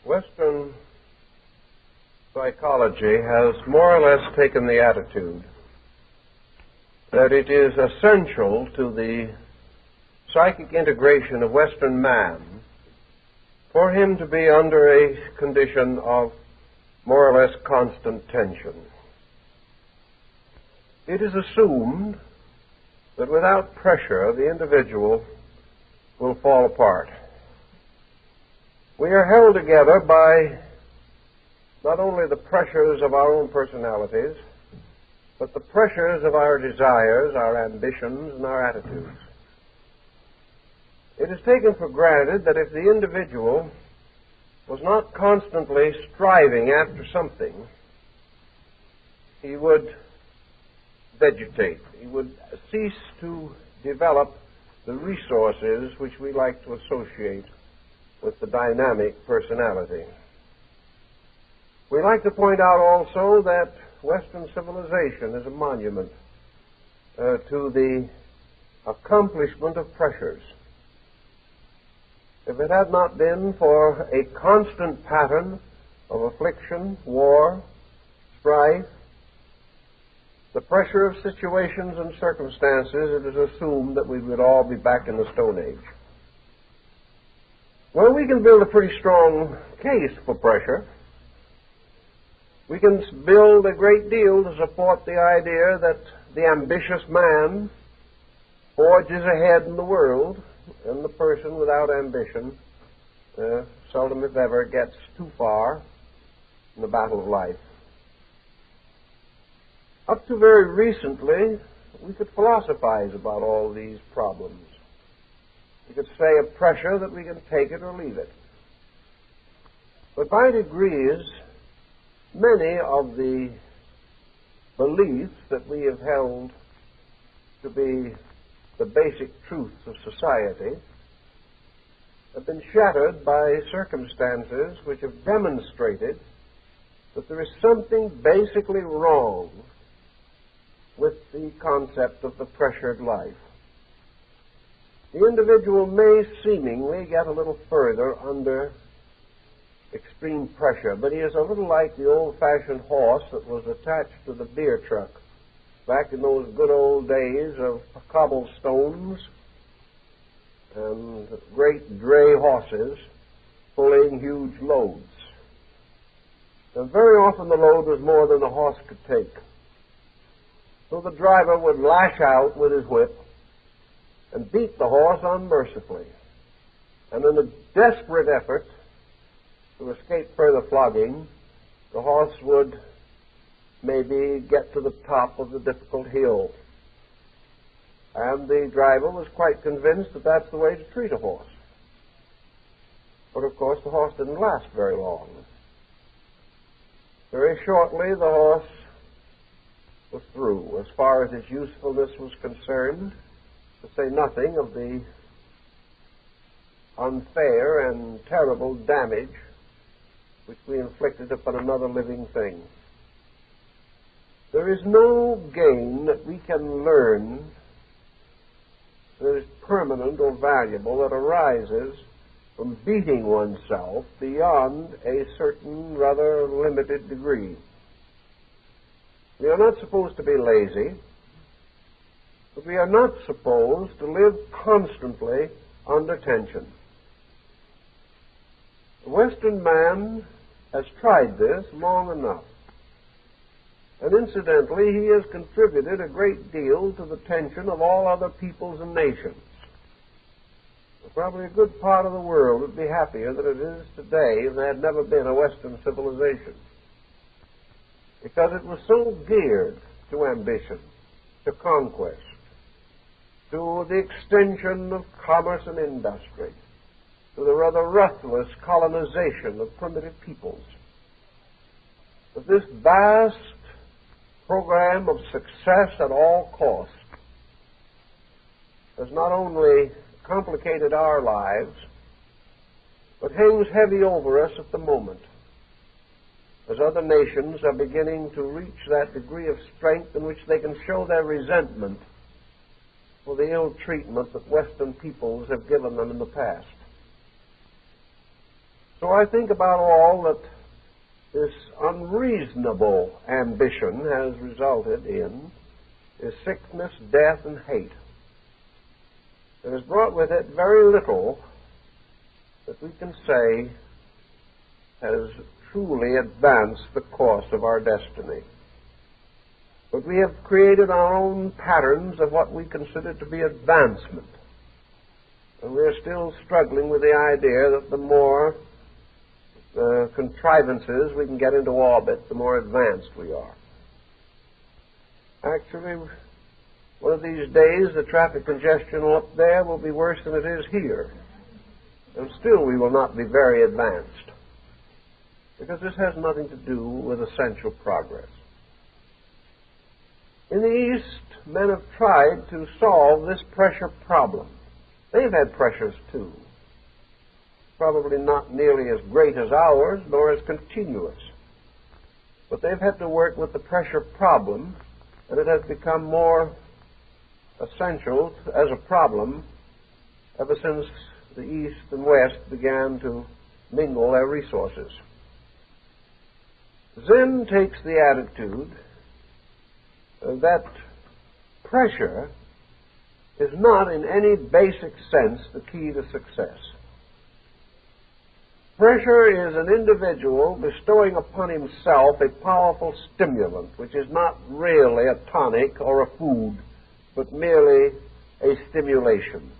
Western psychology has more or less taken the attitude that it is essential to the psychic integration of Western man for him to be under a condition of more or less constant tension. It is assumed that without pressure the individual will fall apart. We are held together by not only the pressures of our own personalities, but the pressures of our desires, our ambitions, and our attitudes. It is taken for granted that if the individual was not constantly striving after something, he would vegetate. He would cease to develop the resources which we like to associate with the dynamic personality. We like to point out also that Western civilization is a monument to the accomplishment of pressures. If it had not been for a constant pattern of affliction, war, strife, the pressure of situations and circumstances, it is assumed that we would all be back in the Stone Age. Well, we can build a pretty strong case for pressure. We can build a great deal to support the idea that the ambitious man forges ahead in the world, and the person without ambition seldom, if ever, gets too far in the battle of life. Up to very recently, we could philosophize about all these problems. We could say of pressure that we can take it or leave it. But by degrees, many of the beliefs that we have held to be the basic truths of society have been shattered by circumstances which have demonstrated that there is something basically wrong with the concept of the pressured life. The individual may seemingly get a little further under extreme pressure, but he is a little like the old-fashioned horse that was attached to the beer truck back in those good old days of cobblestones and great dray horses pulling huge loads. And very often the load was more than the horse could take. So the driver would lash out with his whip and beat the horse unmercifully. And in a desperate effort to escape further flogging, the horse would maybe get to the top of the difficult hill. And the driver was quite convinced that that's the way to treat a horse. But of course the horse didn't last very long. Very shortly the horse was through as far as its usefulness was concerned, to say nothing of the unfair and terrible damage which we inflicted upon another living thing. There is no gain that we can learn that is permanent or valuable that arises from beating oneself beyond a certain rather limited degree. We are not supposed to be lazy, but we are not supposed to live constantly under tension. The Western man has tried this long enough. And incidentally, he has contributed a great deal to the tension of all other peoples and nations. Probably a good part of the world would be happier than it is today if there had never been a Western civilization, because it was so geared to ambition, to conquest, to the extension of commerce and industry, to the rather ruthless colonization of primitive peoples. But this vast program of success at all costs has not only complicated our lives, but hangs heavy over us at the moment, as other nations are beginning to reach that degree of strength in which they can show their resentment for the ill treatment that Western peoples have given them in the past. So I think about all that this unreasonable ambition has resulted in is sickness, death, and hate. It has brought with it very little that we can say has truly advanced the course of our destiny. But we have created our own patterns of what we consider to be advancement. And we're still struggling with the idea that the more contrivances we can get into orbit, the more advanced we are. Actually, one of these days, the traffic congestion up there will be worse than it is here. And still we will not be very advanced, because this has nothing to do with essential progress. In the East, men have tried to solve this pressure problem. They've had pressures too. Probably not nearly as great as ours, nor as continuous. But they've had to work with the pressure problem, and it has become more essential as a problem ever since the East and West began to mingle their resources. Zen takes the attitude that pressure is not in any basic sense the key to success. Pressure is an individual bestowing upon himself a powerful stimulant, which is not really a tonic or a food, but merely a stimulation.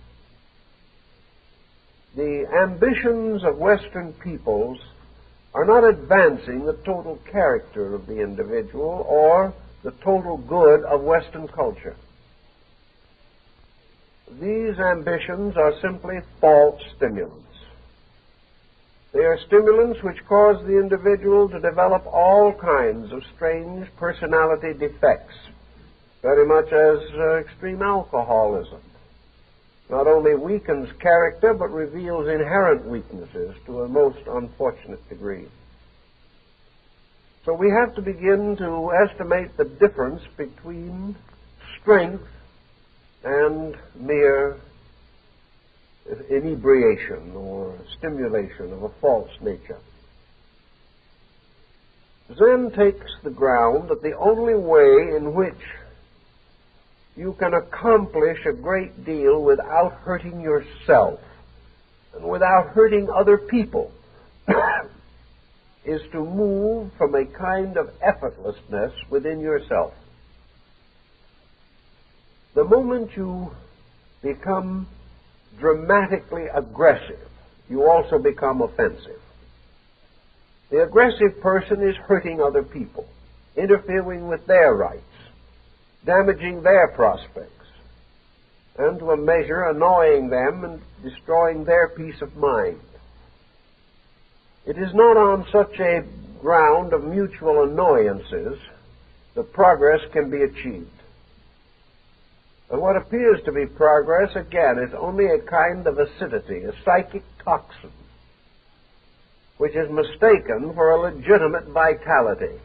The ambitions of Western peoples are not advancing the total character of the individual or the total good of Western culture. These ambitions are simply false stimulants. They are stimulants which cause the individual to develop all kinds of strange personality defects, very much as extreme alcoholism not only weakens character, but reveals inherent weaknesses to a most unfortunate degree. So we have to begin to estimate the difference between strength and mere inebriation or stimulation of a false nature. Zen takes the ground that the only way in which you can accomplish a great deal without hurting yourself and without hurting other people is to move from a kind of effortlessness within yourself. The moment you become dramatically aggressive, you also become offensive. The aggressive person is hurting other people, interfering with their rights, damaging their prospects, and to a measure annoying them and destroying their peace of mind. It is not on such a ground of mutual annoyances that progress can be achieved. And what appears to be progress, again, is only a kind of acidity, a psychic toxin, which is mistaken for a legitimate vitality.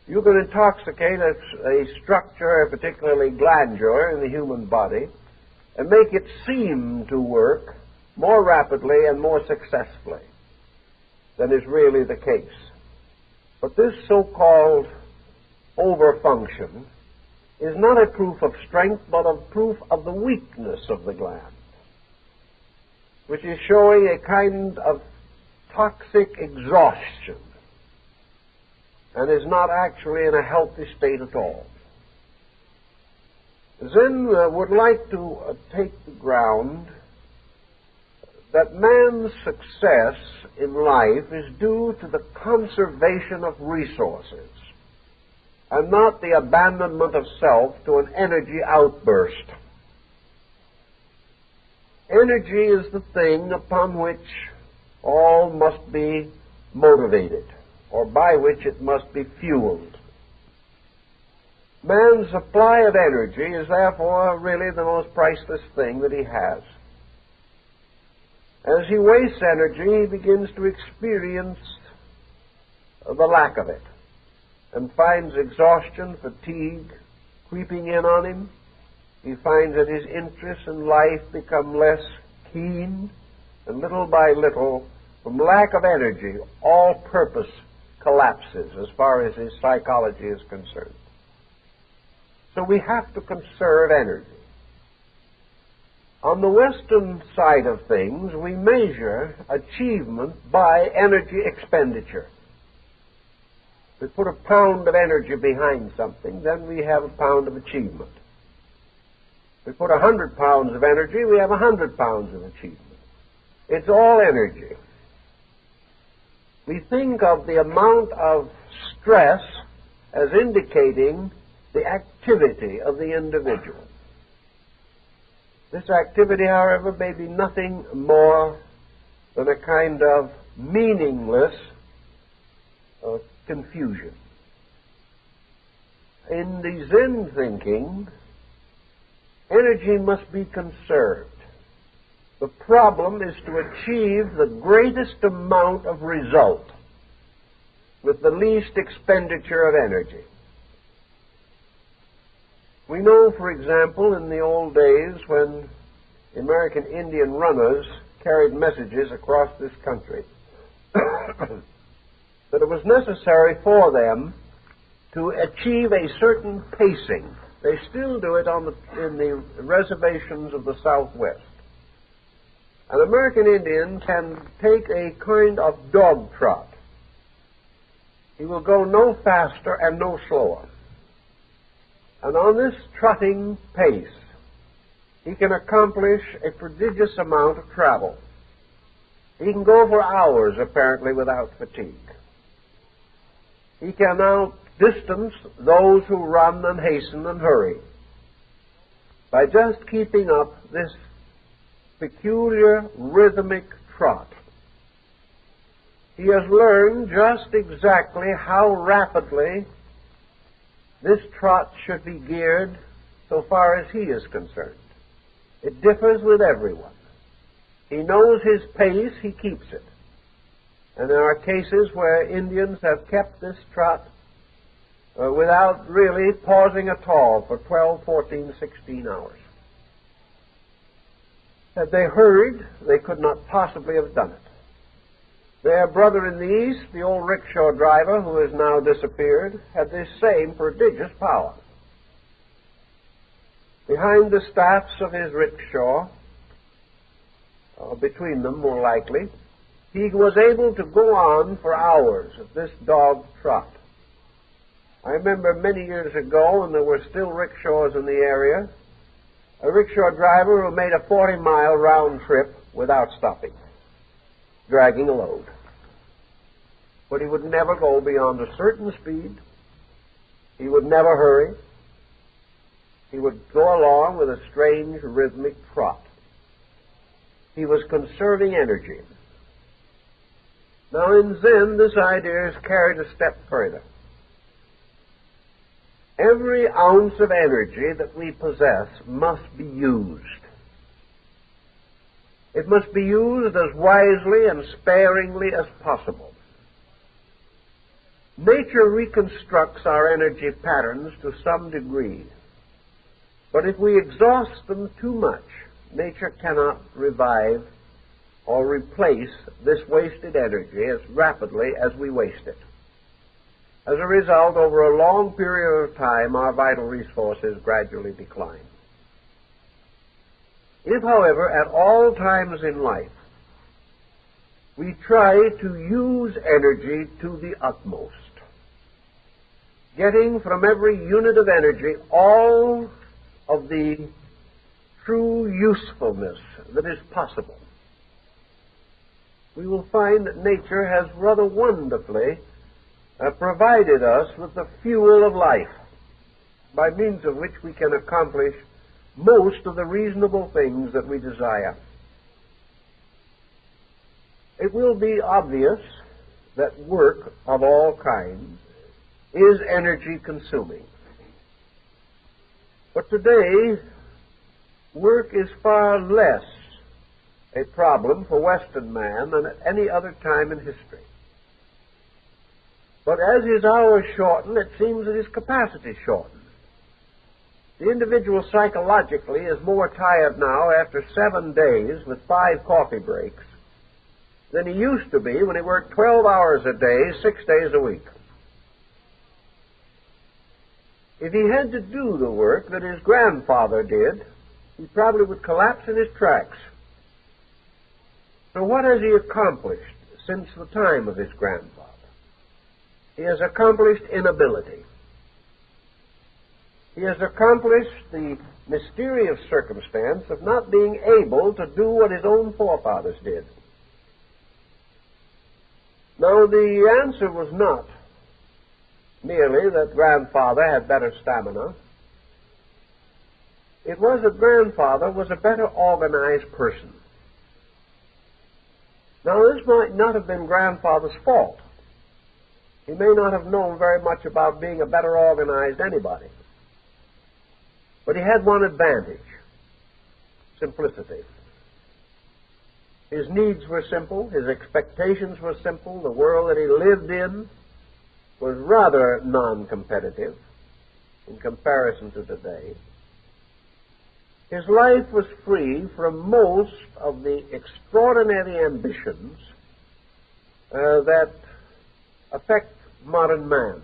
You can intoxicate a structure, particularly glandular, in the human body, and make it seem to work more rapidly and more successfully than is really the case. But this so-called overfunction is not a proof of strength, but a proof of the weakness of the gland, which is showing a kind of toxic exhaustion and is not actually in a healthy state at all. Zen would like to take the ground that man's success in life is due to the conservation of resources and not the abandonment of self to an energy outburst. Energy is the thing upon which all must be motivated, or by which it must be fueled. Man's supply of energy is therefore really the most priceless thing that he has. As he wastes energy, he begins to experience the lack of it, and finds exhaustion, fatigue creeping in on him. He finds that his interests in life become less keen, and little by little From lack of energy, all purpose collapses as far as his psychology is concerned. So we have to conserve energy. On the Western side of things, we measure achievement by energy expenditure. We put a pound of energy behind something, then we have a pound of achievement. We put 100 pounds of energy, we have 100 pounds of achievement. It's all energy. We think of the amount of stress as indicating the activity of the individual. This activity, however, may be nothing more than a kind of meaningless confusion. In the Zen thinking, energy must be conserved. The problem is to achieve the greatest amount of result with the least expenditure of energy. We know, for example, in the old days when American Indian runners carried messages across this country, that it was necessary for them to achieve a certain pacing. They still do it in the reservations of the Southwest. An American Indian can take a kind of dog trot. He will go no faster and no slower. And on this trotting pace, he can accomplish a prodigious amount of travel. He can go for hours, apparently, without fatigue. He can outdistance those who run and hasten and hurry by just keeping up this peculiar rhythmic trot. He has learned just exactly how rapidly this trot should be geared so far as he is concerned. It differs with everyone. He knows his pace, he keeps it. And there are cases where Indians have kept this trot without really pausing at all for 12, 14, 16 hours. Had they hurried, they could not possibly have done it. Their brother in the East, the old rickshaw driver who has now disappeared, had this same prodigious power. Behind the staffs of his rickshaw, between them more likely, he was able to go on for hours at this dog trot. I remember many years ago, when there were still rickshaws in the area, a rickshaw driver who made a 40-mile round trip without stopping, dragging a load. But he would never go beyond a certain speed. He would never hurry. He would go along with a strange rhythmic trot. He was conserving energy. Now in Zen, this idea is carried a step further. Every ounce of energy that we possess must be used. It must be used as wisely and sparingly as possible. Nature reconstructs our energy patterns to some degree, but if we exhaust them too much, nature cannot revive or replace this wasted energy as rapidly as we waste it. As a result, over a long period of time, our vital resources gradually decline. If, however, at all times in life, we try to use energy to the utmost, getting from every unit of energy all of the true usefulness that is possible, we will find that nature has rather wonderfully provided us with the fuel of life, by means of which we can accomplish most of the reasonable things that we desire. It will be obvious that work of all kinds is energy consuming. But today, work is far less a problem for Western man than at any other time in history. But as his hours shorten, it seems that his capacity shortens. The individual psychologically is more tired now after 7 days with 5 coffee breaks than he used to be when he worked 12 hours a day, 6 days a week. If he had to do the work that his grandfather did, he probably would collapse in his tracks. So what has he accomplished since the time of his grandfather? He has accomplished inability. He has accomplished the mysterious circumstance of not being able to do what his own forefathers did. Now, the answer was not merely that grandfather had better stamina. It was that grandfather was a better organized person. Now, this might not have been grandfather's fault. He may not have known very much about being a better organized anybody. But he had one advantage: simplicity. His needs were simple, his expectations were simple, the world that he lived in was rather non-competitive in comparison to today. His life was free from most of the extraordinary ambitions that affect modern man.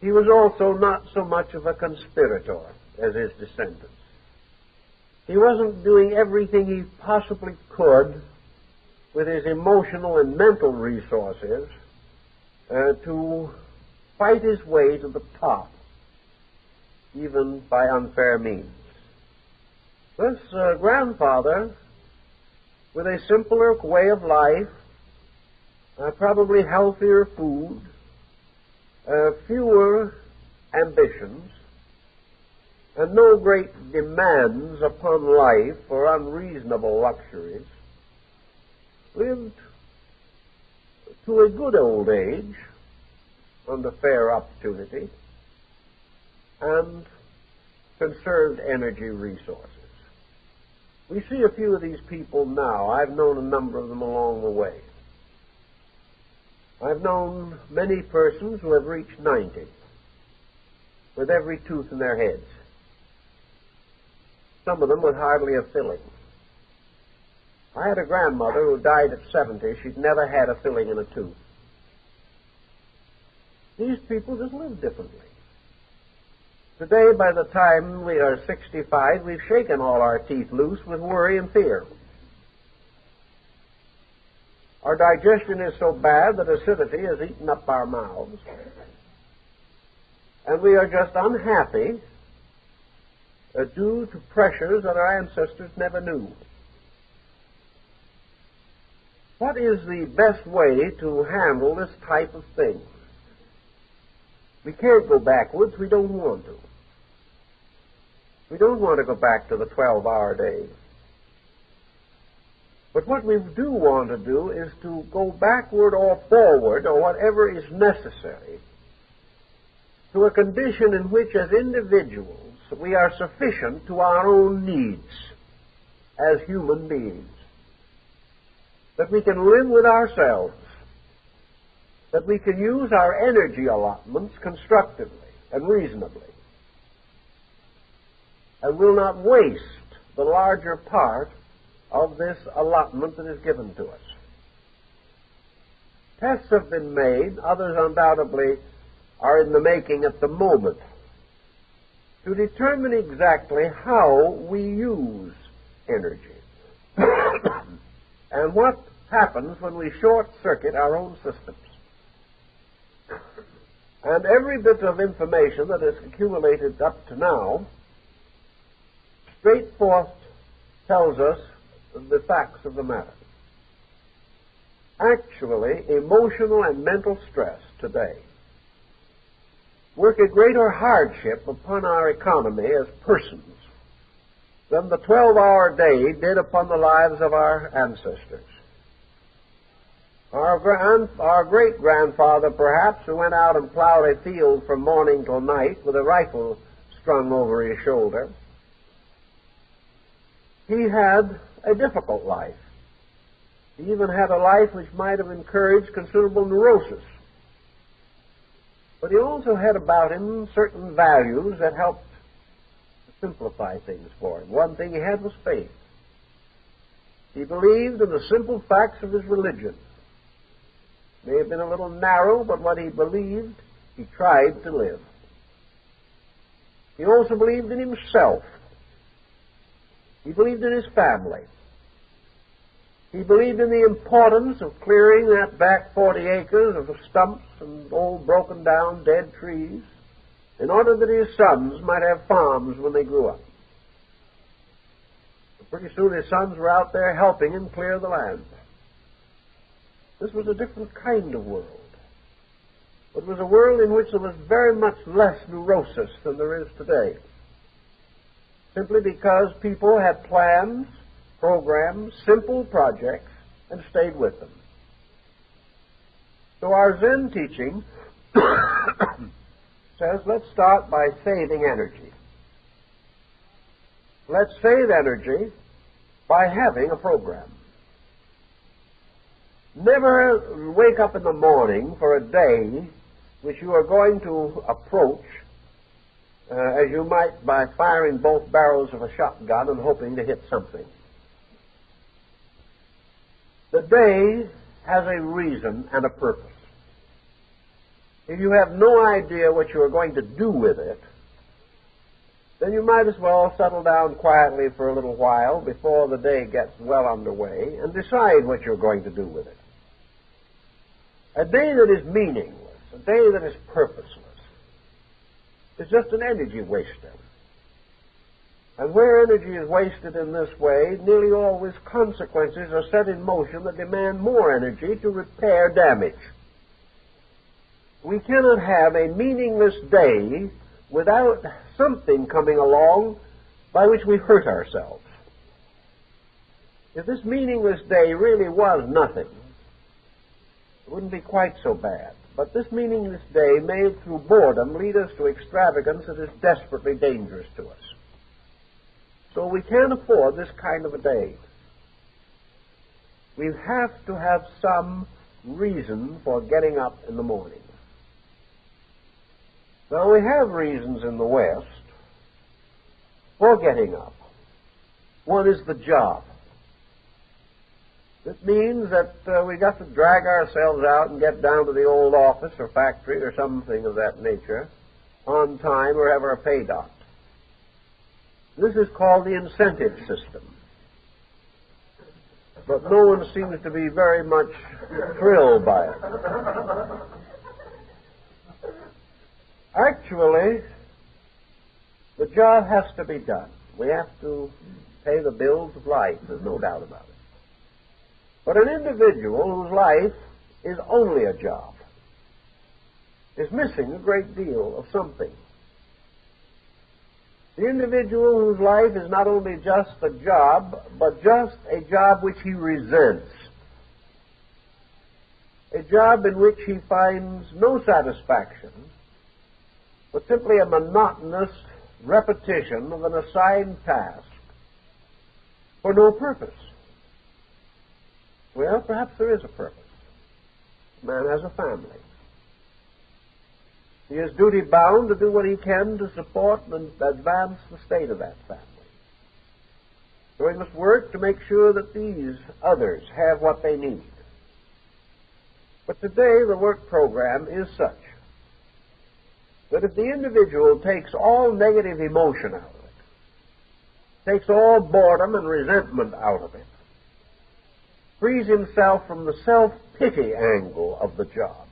He was also not so much of a conspirator as his descendants. He wasn't doing everything he possibly could with his emotional and mental resources to fight his way to the top, even by unfair means. This grandfather, with a simpler way of life, probably healthier food, fewer ambitions, and no great demands upon life or unreasonable luxuries, lived to a good old age under fair opportunity and conserved energy resources. We see a few of these people now. I've known a number of them along the way. I've known many persons who have reached 90 with every tooth in their heads. Some of them with hardly a filling. I had a grandmother who died at 70. She'd never had a filling in a tooth. These people just live differently. Today, by the time we are 65, we've shaken all our teeth loose with worry and fear. Our digestion is so bad that acidity has eaten up our mouths. And we are just unhappy due to pressures that our ancestors never knew. What is the best way to handle this type of thing? We can't go backwards. We don't want to. We don't want to go back to the 12-hour day. But what we do want to do is to go backward or forward, or whatever is necessary, to a condition in which, as individuals, we are sufficient to our own needs as human beings. That we can live with ourselves. That we can use our energy allotments constructively and reasonably. And will not waste the larger part of this allotment that is given to us. Tests have been made, others undoubtedly are in the making at the moment, to determine exactly how we use energy and what happens when we short-circuit our own systems. And every bit of information that has accumulated up to now straight forth tells us the facts of the matter. Actually, emotional and mental stress today work a greater hardship upon our economy as persons than the 12-hour day did upon the lives of our ancestors. Our great-grandfather, perhaps, who went out and plowed a field from morning till night with a rifle strung over his shoulder, he had a difficult life. He even had a life which might have encouraged considerable neurosis. But he also had about him certain values that helped to simplify things for him. One thing he had was faith. He believed in the simple facts of his religion. May have been a little narrow, but what he believed, he tried to live. He also believed in himself. He believed in his family. He believed in the importance of clearing that back 40 acres of stumps and old broken down dead trees in order that his sons might have farms when they grew up. And pretty soon his sons were out there helping him clear the land. This was a different kind of world. It was a world in which there was very much less neurosis than there is today, simply because people had plans, programs, simple projects, and stayed with them. So our Zen teaching says, let's start by saving energy. Let's save energy by having a program. Never wake up in the morning for a day which you are going to approach as you might by firing both barrels of a shotgun and hoping to hit something. The day has a reason and a purpose. If you have no idea what you are going to do with it, then you might as well settle down quietly for a little while before the day gets well underway and decide what you're going to do with it. A day that is meaningless, a day that is purposeless, is just an energy waster. And where energy is wasted in this way, nearly always consequences are set in motion that demand more energy to repair damage. We cannot have a meaningless day without something coming along by which we hurt ourselves. If this meaningless day really was nothing, it wouldn't be quite so bad. But this meaningless day made through boredom lead us to extravagance that is desperately dangerous to us. So we can't afford this kind of a day. We have to have some reason for getting up in the morning. Now, we have reasons in the West for getting up. One is the job. It means that we got to drag ourselves out and get down to the old office or factory or something of that nature on time or have our pay docked. This is called the incentive system. But no one seems to be very much thrilled by it. Actually, the job has to be done. We have to pay the bills of life, there's no doubt about it. But an individual whose life is only a job is missing a great deal of something. The individual whose life is not only just a job, but just a job which he resents. A job in which he finds no satisfaction, but simply a monotonous repetition of an assigned task for no purpose. Well, perhaps there is a purpose. Man has a family. He is duty-bound to do what he can to support and advance the state of that family. So he must work to make sure that these others have what they need. But today the work program is such that if the individual takes all negative emotion out of it, takes all boredom and resentment out of it, frees himself from the self-pity angle of the job,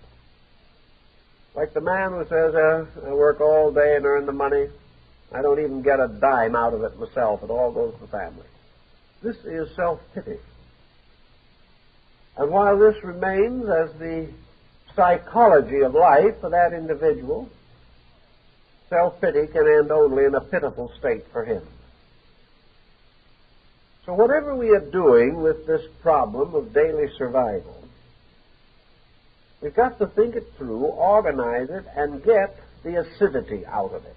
like the man who says, I work all day and earn the money, I don't even get a dime out of it myself, it all goes to the family. This is self-pity. And while this remains as the psychology of life for that individual, self-pity can end only in a pitiful state for him. So whatever we are doing with this problem of daily survival, we've got to think it through, organize it, and get the acidity out of it.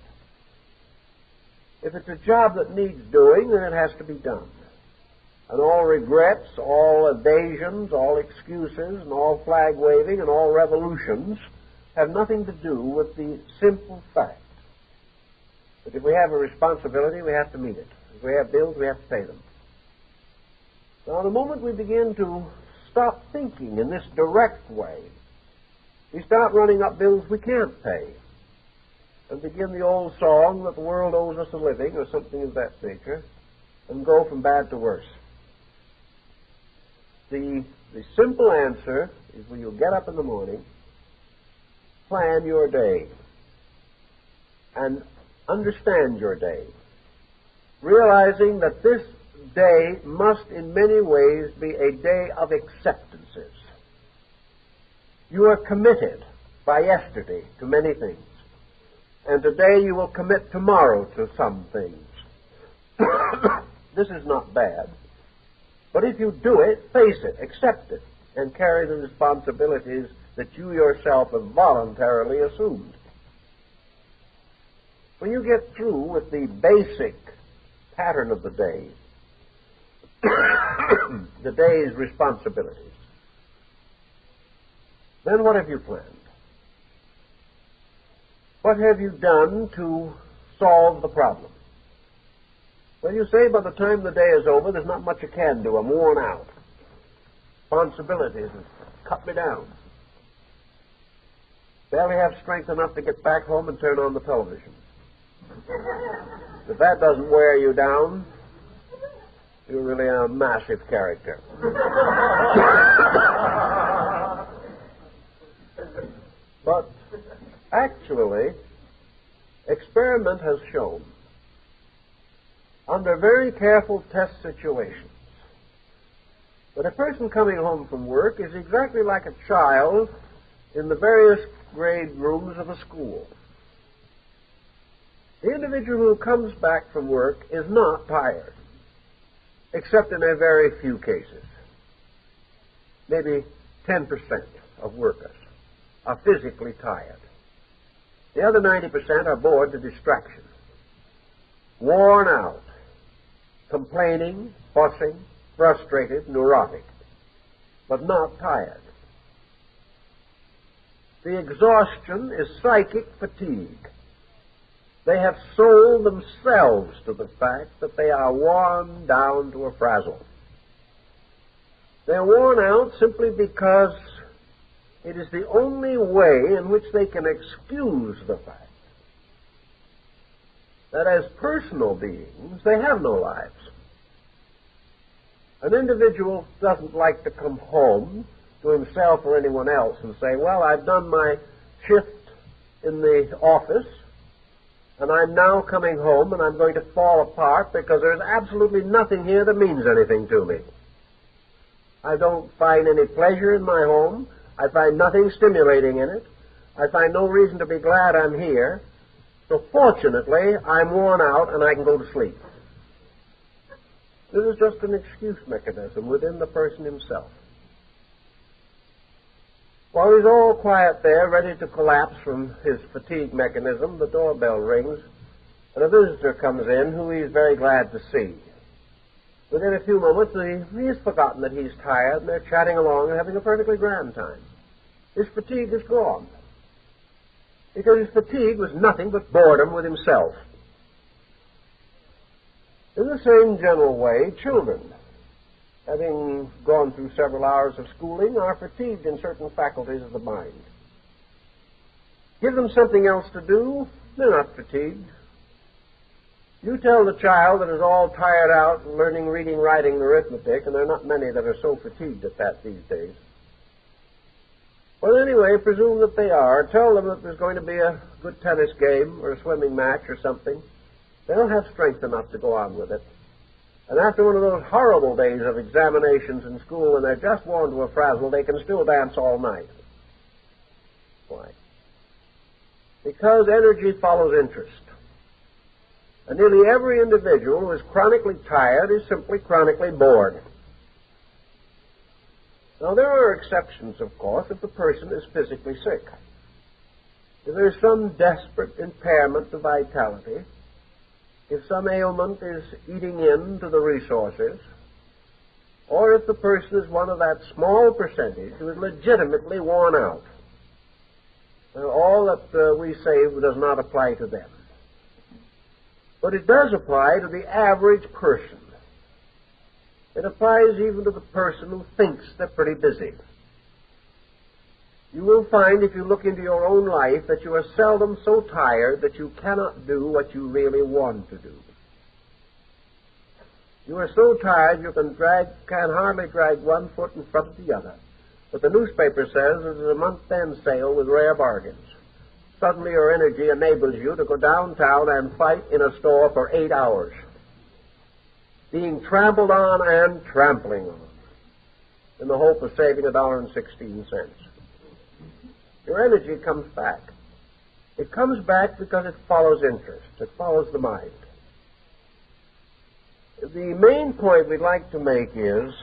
If it's a job that needs doing, then it has to be done. And all regrets, all evasions, all excuses, and all flag-waving, and all revolutions have nothing to do with the simple fact that if we have a responsibility, we have to meet it. If we have bills, we have to pay them. Now, the moment we begin to stop thinking in this direct way, we start running up bills we can't pay and begin the old song that the world owes us a living or something of that nature and go from bad to worse. The simple answer is when you get up in the morning, plan your day and understand your day, realizing that this day must in many ways be a day of acceptances. You are committed by yesterday to many things, and today you will commit tomorrow to some things. This is not bad, but if you do it, face it, accept it, and carry the responsibilities that you yourself have voluntarily assumed. When you get through with the basic pattern of the day, the day's responsibilities, then what have you planned? What have you done to solve the problem? Well, you say by the time the day is over, there's not much you can do. I'm worn out. Responsibilities have cut me down. Barely have strength enough to get back home and turn on the television. If that doesn't wear you down, you're really a massive character. But actually, experiment has shown, under very careful test situations, that a person coming home from work is exactly like a child in the various grade rooms of a school. The individual who comes back from work is not tired, except in a very few cases. Maybe 10% of workers are physically tired. The other 90% are bored to distraction, worn out, complaining, fussing, frustrated, neurotic, but not tired. The exhaustion is psychic fatigue. They have sold themselves to the fact that they are worn down to a frazzle. They're worn out simply because it is the only way in which they can excuse the fact that as personal beings, they have no lives. An individual doesn't like to come home to himself or anyone else and say, well, I've done my shift in the office, and I'm now coming home and I'm going to fall apart because there's absolutely nothing here that means anything to me. I don't find any pleasure in my home. I find nothing stimulating in it. I find no reason to be glad I'm here. So fortunately, I'm worn out and I can go to sleep. This is just an excuse mechanism within the person himself. While he's all quiet there, ready to collapse from his fatigue mechanism, the doorbell rings, and a visitor comes in who he's very glad to see. Within a few moments, he's forgotten that he's tired, and they're chatting along and having a perfectly grand time. His fatigue is gone, because his fatigue was nothing but boredom with himself. In the same general way, children, having gone through several hours of schooling, are fatigued in certain faculties of the mind. Give them something else to do, they're not fatigued. You tell the child that is all tired out learning reading, writing, and arithmetic, and there are not many that are so fatigued at that these days. Well, anyway, presume that they are. Tell them that there's going to be a good tennis game or a swimming match or something. They'll have strength enough to go on with it. And after one of those horrible days of examinations in school when they're just worn to a frazzle, they can still dance all night. Why? Because energy follows interest. And nearly every individual who is chronically tired is simply chronically bored. Now, there are exceptions, of course, if the person is physically sick. If there's some desperate impairment to vitality, if some ailment is eating into the resources, or if the person is one of that small percentage who is legitimately worn out, all that we say does not apply to them. But it does apply to the average person. It applies even to the person who thinks they're pretty busy. You will find, if you look into your own life, that you are seldom so tired that you cannot do what you really want to do. You are so tired you can hardly drag one foot in front of the other. But the newspaper says it is a month-end sale with rare bargains. Suddenly your energy enables you to go downtown and fight in a store for 8 hours, being trampled on and trampling on, in the hope of saving $1.16. Your energy comes back. It comes back because it follows interest. It follows the mind. The main point we'd like to make is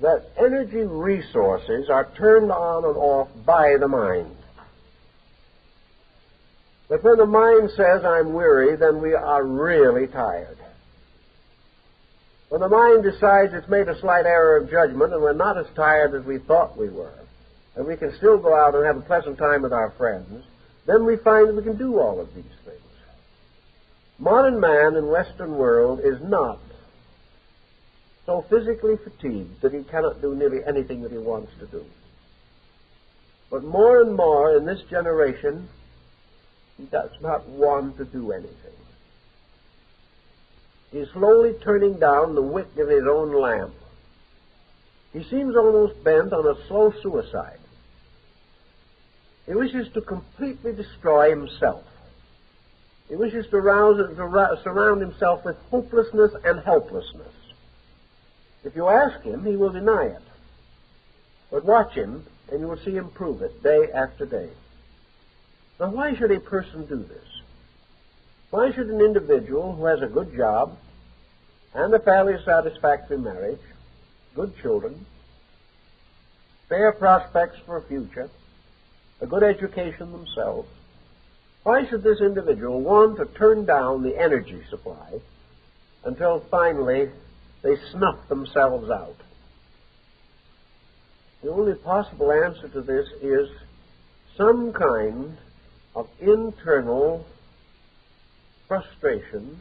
that energy resources are turned on and off by the mind. But when the mind says, I'm weary, then we are really tired. When the mind decides it's made a slight error of judgment and we're not as tired as we thought we were, and we can still go out and have a pleasant time with our friends, then we find that we can do all of these things. Modern man in Western world is not so physically fatigued that he cannot do nearly anything that he wants to do. But more and more in this generation, he does not want to do anything. He's slowly turning down the wick of his own lamp. He seems almost bent on a slow suicide. He wishes to completely destroy himself. He wishes to surround himself with hopelessness and helplessness. If you ask him, he will deny it. But watch him, and you will see him prove it day after day. Now, why should a person do this? Why should an individual who has a good job and a fairly satisfactory marriage, good children, fair prospects for a future, a good education themselves, why should this individual want to turn down the energy supply until finally they snuff themselves out? The only possible answer to this is some kind of internal frustration,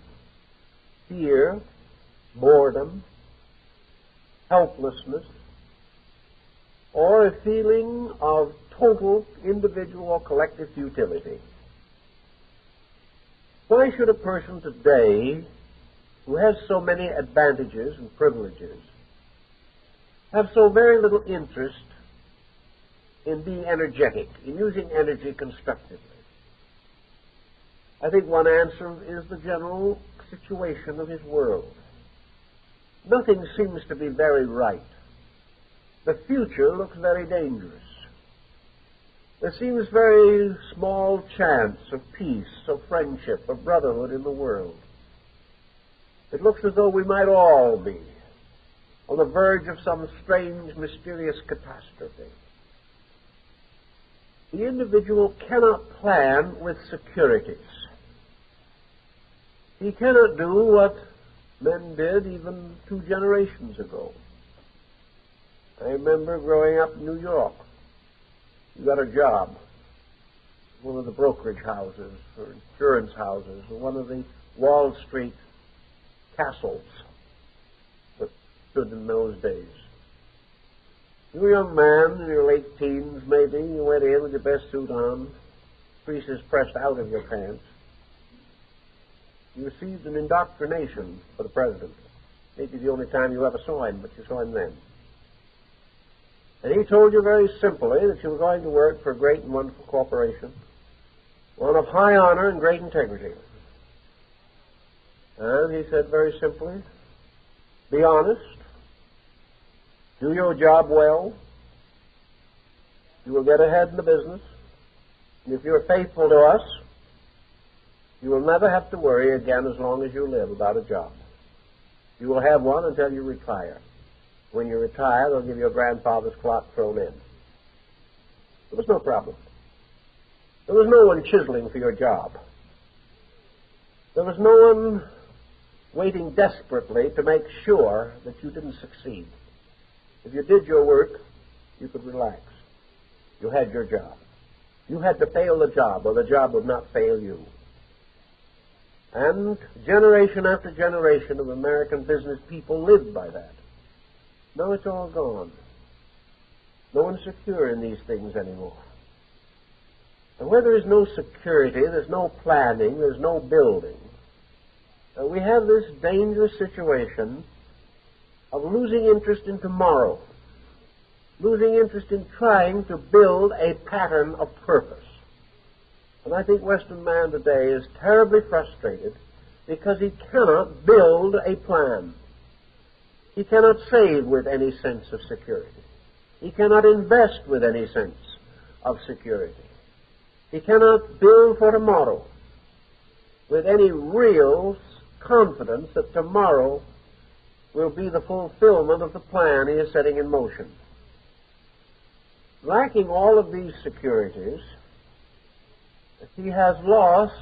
fear, boredom, helplessness, or a feeling of total individual or collective futility. Why should a person today, who has so many advantages and privileges, have so very little interest in being energetic, in using energy constructively? I think one answer is the general situation of his world. Nothing seems to be very right. The future looks very dangerous. There seems very small chance of peace, of friendship, of brotherhood in the world. It looks as though we might all be on the verge of some strange, mysterious catastrophe. The individual cannot plan with securities. He cannot do what men did even 2 generations ago. I remember growing up in New York. You got a job, one of the brokerage houses or insurance houses or one of the Wall Street castles that stood in those days. You were a young man in your late teens, maybe. You went in with your best suit on, creases pressed out of your pants. You received an indoctrination for the president. Maybe the only time you ever saw him, but you saw him then. And he told you very simply that you were going to work for a great and wonderful corporation, one of high honor and great integrity. And he said very simply, be honest, do your job well, you will get ahead in the business, and if you're faithful to us, you will never have to worry again as long as you live about a job. You will have one until you retire. When you retire, they'll give you a grandfather's clock thrown in. There was no problem. There was no one chiseling for your job. There was no one waiting desperately to make sure that you didn't succeed. If you did your work, you could relax. You had your job. You had to fail the job, or the job would not fail you. And generation after generation of American business people lived by that. Now it's all gone. No one's secure in these things anymore. And where there is no security, there's no planning, there's no building, we have this dangerous situation of losing interest in tomorrow, losing interest in trying to build a pattern of purpose. And I think Western man today is terribly frustrated because he cannot build a plan. He cannot save with any sense of security. He cannot invest with any sense of security. He cannot build for tomorrow with any real confidence that tomorrow will be the fulfillment of the plan he is setting in motion. Lacking all of these securities, he has lost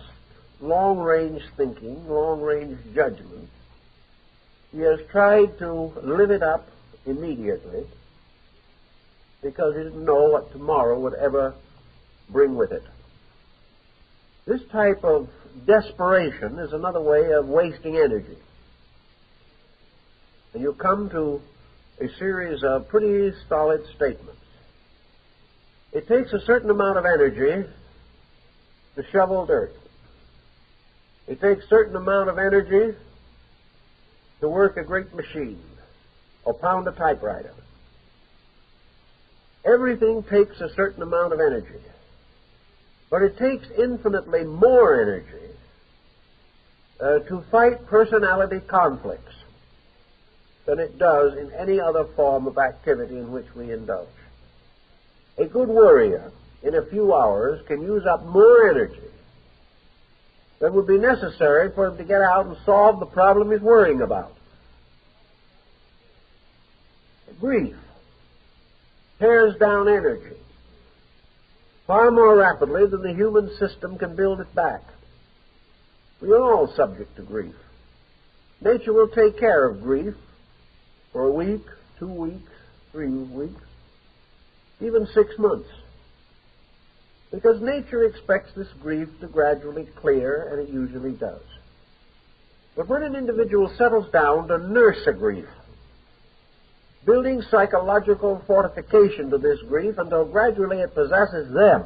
long-range thinking, long-range judgment. He has tried to live it up immediately because he didn't know what tomorrow would ever bring with it. This type of desperation is another way of wasting energy. And you come to a series of pretty solid statements. It takes a certain amount of energy to shovel dirt. It takes a certain amount of energy to work a great machine or pound a typewriter. Everything takes a certain amount of energy. But it takes infinitely more energy to fight personality conflicts than it does in any other form of activity in which we indulge. A good worrier in a few hours can use up more energy than would be necessary for him to get out and solve the problem he's worrying about. Grief tears down energy far more rapidly than the human system can build it back. We are all subject to grief. Nature will take care of grief for a week, 2 weeks, 3 weeks, even 6 months. Because nature expects this grief to gradually clear, and it usually does. But when an individual settles down to nurse a grief, building psychological fortification to this grief until gradually it possesses them,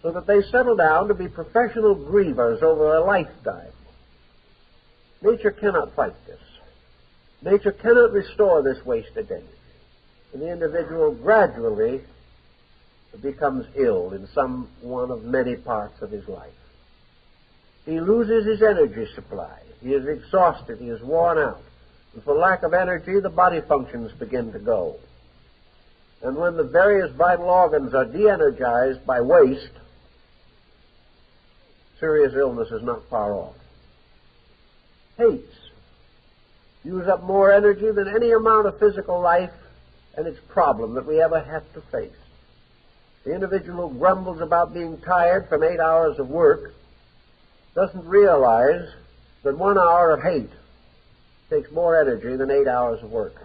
so that they settle down to be professional grievers over a lifetime. Nature cannot fight this. Nature cannot restore this wasted energy. And the individual gradually becomes ill in some one of many parts of his life. He loses his energy supply. He is exhausted. He is worn out. And for lack of energy, the body functions begin to go. And when the various vital organs are de-energized by waste, serious illness is not far off. Hates use up more energy than any amount of physical life and its problem that we ever have to face. The individual who grumbles about being tired from 8 hours of work doesn't realize that 1 hour of hate takes more energy than 8 hours of work.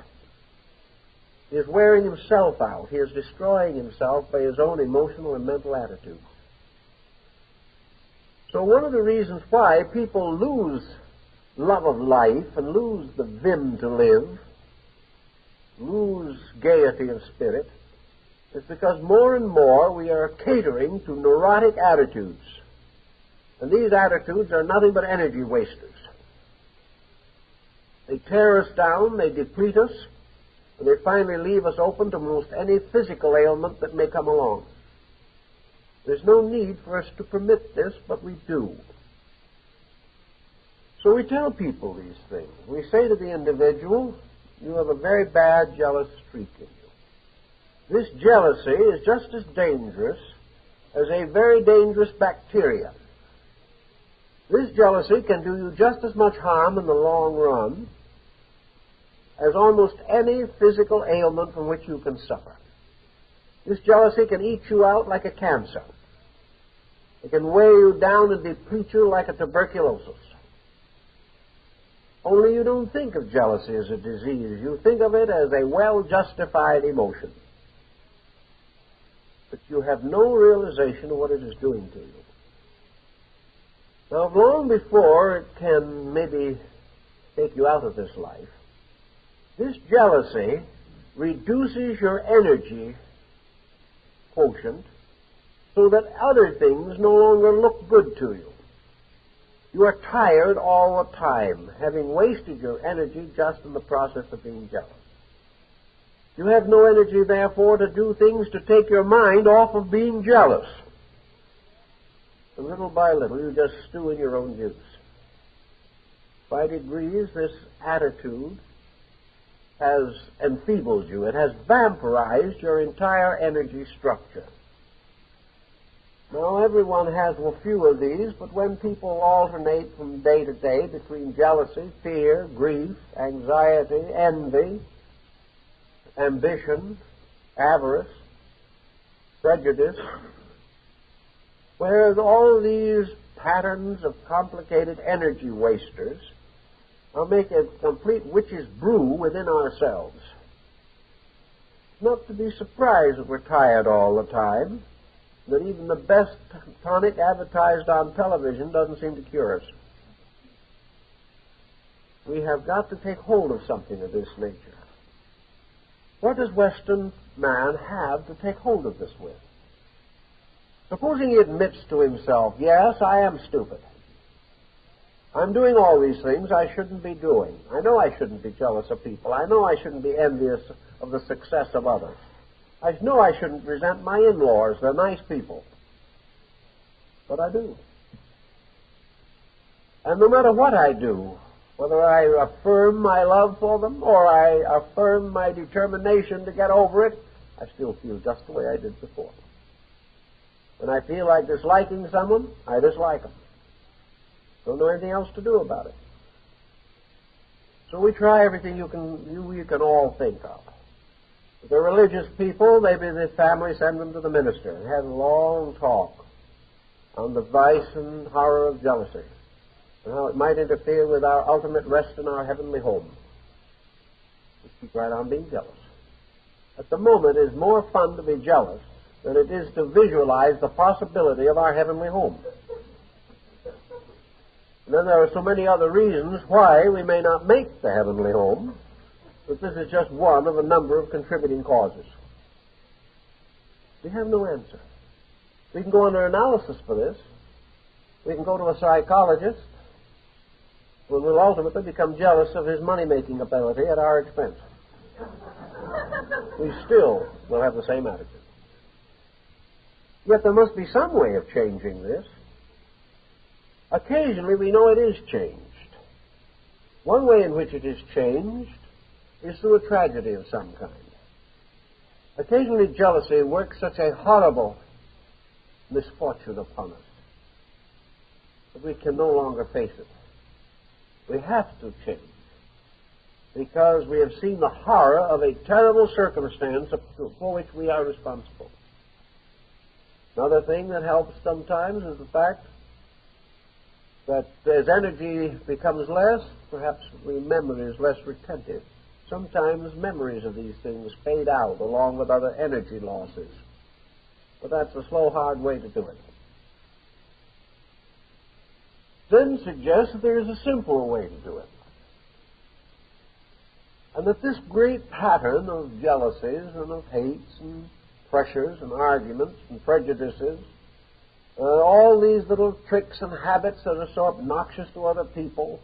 He is wearing himself out. He is destroying himself by his own emotional and mental attitude. So one of the reasons why people lose love of life and lose the vim to live, lose gaiety of spirit, is because more and more we are catering to neurotic attitudes. And these attitudes are nothing but energy wasters. They tear us down, they deplete us, and they finally leave us open to most any physical ailment that may come along. There's no need for us to permit this, but we do. So we tell people these things. We say to the individual, you have a very bad jealous streak in you. This jealousy is just as dangerous as a very dangerous bacteria. This jealousy can do you just as much harm in the long run as almost any physical ailment from which you can suffer. This jealousy can eat you out like a cancer. It can weigh you down and deplete you like a tuberculosis. Only you don't think of jealousy as a disease. You think of it as a well-justified emotion. But you have no realization of what it is doing to you. Now, long before it can maybe take you out of this life, this jealousy reduces your energy quotient so that other things no longer look good to you. You are tired all the time, having wasted your energy just in the process of being jealous. You have no energy, therefore, to do things to take your mind off of being jealous. And little by little, you just stew in your own juice. By degrees, this attitude has enfeebled you. It has vampirized your entire energy structure. Now, everyone has a few of these, but when people alternate from day to day between jealousy, fear, grief, anxiety, envy, ambition, avarice, prejudice, where all these patterns of complicated energy wasters make a complete witch's brew within ourselves. Not to be surprised that we're tired all the time, that even the best tonic advertised on television doesn't seem to cure us. We have got to take hold of something of this nature. What does Western man have to take hold of this with? Supposing he admits to himself, yes, I am stupid. I'm doing all these things I shouldn't be doing. I know I shouldn't be jealous of people. I know I shouldn't be envious of the success of others. I know I shouldn't resent my in-laws. They're nice people. But I do. And no matter what I do, whether I affirm my love for them or I affirm my determination to get over it, I still feel just the way I did before. When I feel like disliking someone, I dislike them. Don't know anything else to do about it. So we try everything you can all think of. If they're religious people, maybe the family send them to the minister and have a long talk on the vice and horror of jealousy and how it might interfere with our ultimate rest in our heavenly home. We keep right on being jealous. At the moment, it is more fun to be jealous than it is to visualize the possibility of our heavenly home. And then there are so many other reasons why we may not make the heavenly home, but this is just one of a number of contributing causes. We have no answer. We can go under analysis for this. We can go to a psychologist who will ultimately become jealous of his money-making ability at our expense. We still will have the same attitude. Yet there must be some way of changing this. Occasionally we know it is changed. One way in which it is changed is through a tragedy of some kind. Occasionally jealousy works such a horrible misfortune upon us that we can no longer face it. We have to change because we have seen the horror of a terrible circumstance for which we are responsible. Another thing that helps sometimes is the fact that as energy becomes less, perhaps memory is less retentive. Sometimes memories of these things fade out along with other energy losses. But that's a slow, hard way to do it. Zen suggests that there is a simpler way to do it. And that this great pattern of jealousies and of hates and pressures and arguments and prejudices, all these little tricks and habits that are so obnoxious to other people,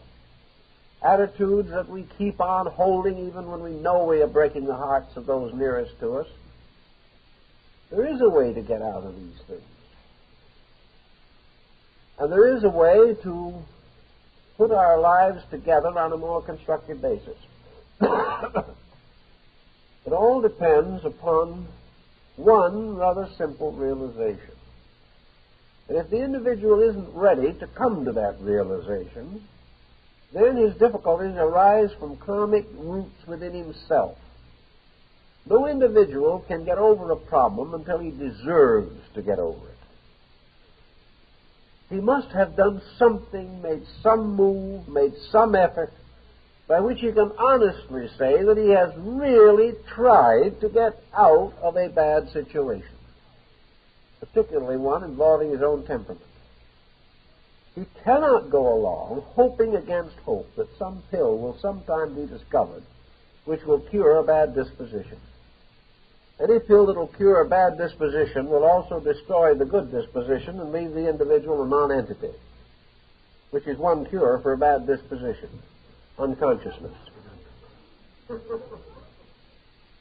attitudes that we keep on holding even when we know we are breaking the hearts of those nearest to us, there is a way to get out of these things. And there is a way to put our lives together on a more constructive basis. It all depends upon one rather simple realization. And if the individual isn't ready to come to that realization, then his difficulties arise from karmic roots within himself. No individual can get over a problem until he deserves to get over it. He must have done something, made some move, made some effort, by which he can honestly say that he has really tried to get out of a bad situation, particularly one involving his own temperament. He cannot go along hoping against hope that some pill will sometime be discovered which will cure a bad disposition. Any pill that will cure a bad disposition will also destroy the good disposition and leave the individual a non-entity, which is one cure for a bad disposition, unconsciousness.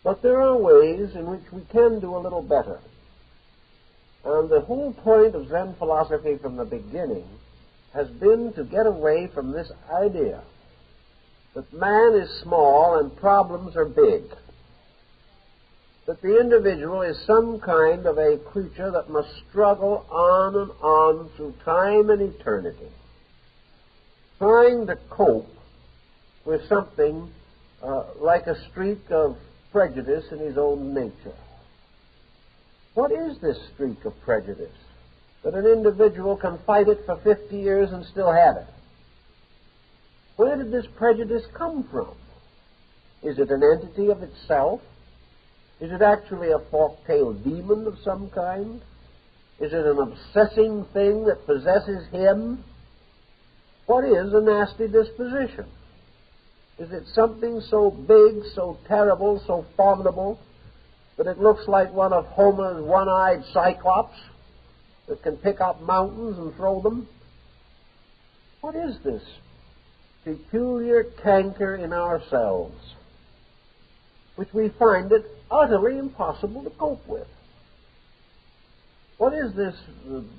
But there are ways in which we can do a little better. And the whole point of Zen philosophy from the beginning has been to get away from this idea that man is small and problems are big, that the individual is some kind of a creature that must struggle on and on through time and eternity, trying to cope with something like a streak of prejudice in his own nature. What is this streak of prejudice that an individual can fight it for 50 years and still have it? Where did this prejudice come from? Is it an entity of itself? Is it actually a fork-tailed demon of some kind? Is it an obsessing thing that possesses him? What is a nasty disposition? Is it something so big, so terrible, so formidable, that it looks like one of Homer's one-eyed cyclops that can pick up mountains and throw them? What is this peculiar canker in ourselves, which we find it utterly impossible to cope with? What is this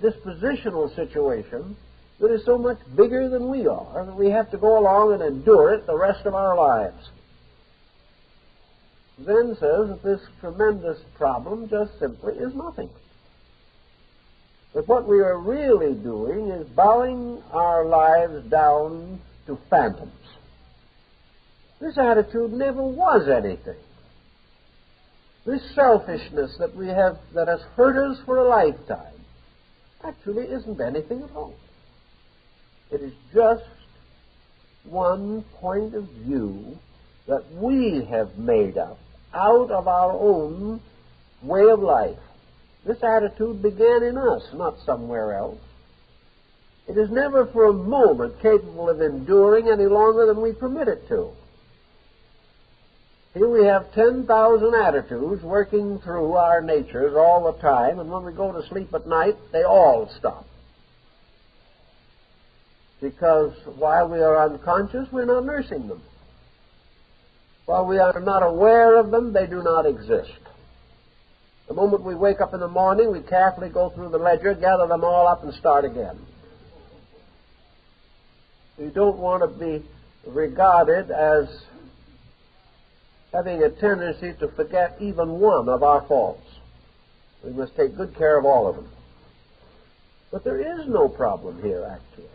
dispositional situation that is so much bigger than we are that we have to go along and endure it the rest of our lives? Zen says that this tremendous problem just simply is nothing. That what we are really doing is bowing our lives down to phantoms. This attitude never was anything. This selfishness that we have, that has hurt us for a lifetime, actually isn't anything at all. It is just one point of view that we have made up out of our own way of life. This attitude began in us, not somewhere else. It is never for a moment capable of enduring any longer than we permit it to. Here we have 10,000 attitudes working through our natures all the time, and when we go to sleep at night, they all stop. Because while we are unconscious, we're not nursing them. While we are not aware of them, they do not exist. The moment we wake up in the morning, we carefully go through the ledger, gather them all up, and start again. We don't want to be regarded as having a tendency to forget even one of our faults. We must take good care of all of them. But there is no problem here, actually.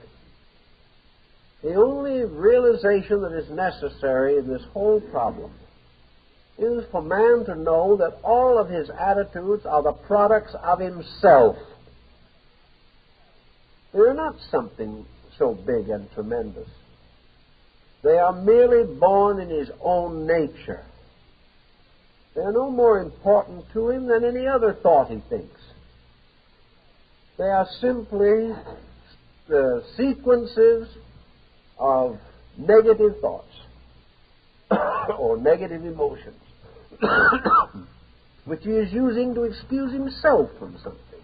The only realization that is necessary in this whole problem is for man to know that all of his attitudes are the products of himself. They are not something so big and tremendous. They are merely born in his own nature. They are no more important to him than any other thought he thinks. They are simply the sequences of negative thoughts or negative emotions which he is using to excuse himself from something.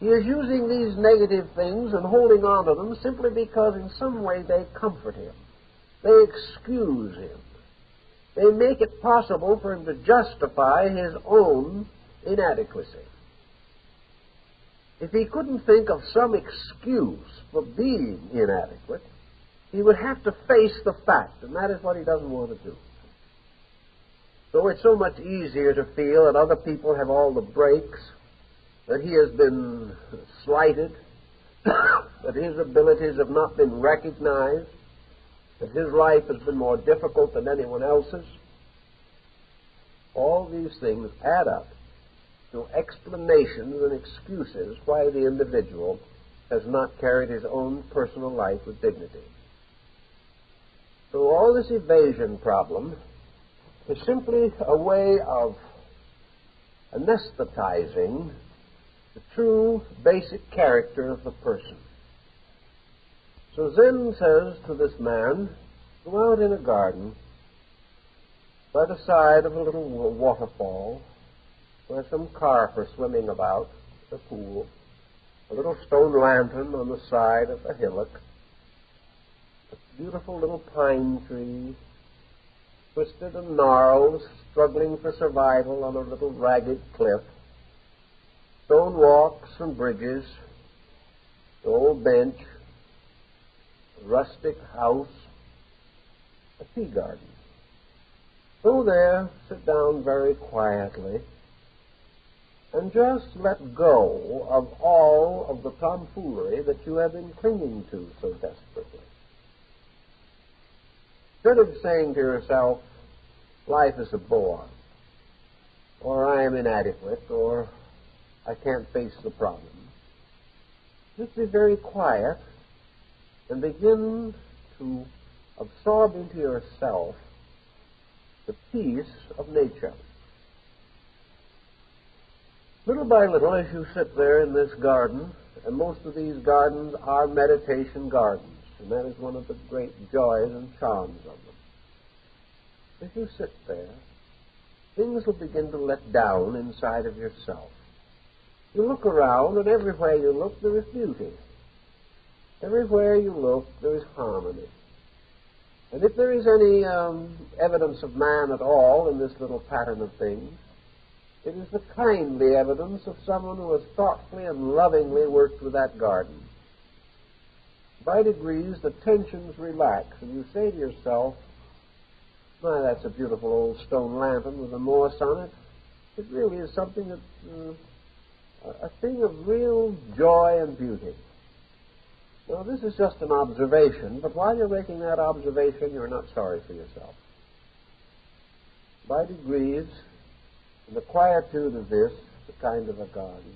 He is using these negative things and holding on to them simply because in some way they comfort him. They excuse him. They make it possible for him to justify his own inadequacy. If he couldn't think of some excuse for being inadequate, he would have to face the fact, and that is what he doesn't want to do. So it's so much easier to feel that other people have all the breaks, that he has been slighted, that his abilities have not been recognized, that his life has been more difficult than anyone else's. All these things add up to explanations and excuses why the individual has not carried his own personal life with dignity. So all this evasion problem is simply a way of anesthetizing the true basic character of the person. So Zen says to this man, go out in a garden by the side of a little waterfall where some carp are swimming about the pool, a little stone lantern on the side of a hillock, a beautiful little pine tree, twisted and gnarled, struggling for survival on a little ragged cliff, stone walks and bridges, an old bench, a rustic house, a tea garden. Go there, sit down very quietly, and just let go of all of the tomfoolery that you have been clinging to so desperately. Instead of saying to yourself, life is a bore, or I am inadequate, or I can't face the problem, just be very quiet and begin to absorb into yourself the peace of nature. Little by little, as you sit there in this garden, and most of these gardens are meditation gardens, and that is one of the great joys and charms of them. As you sit there, things will begin to let down inside of yourself. You look around, and everywhere you look, there is beauty. Everywhere you look, there is harmony. And if there is any evidence of man at all in this little pattern of things, it is the kindly evidence of someone who has thoughtfully and lovingly worked with that garden. By degrees, the tensions relax, and you say to yourself, my, that's a beautiful old stone lantern with a Morse on it. It really is something that, a thing of real joy and beauty. Now, this is just an observation, but while you're making that observation, you're not sorry for yourself. By degrees, in the quietude of this, the kind of a garden,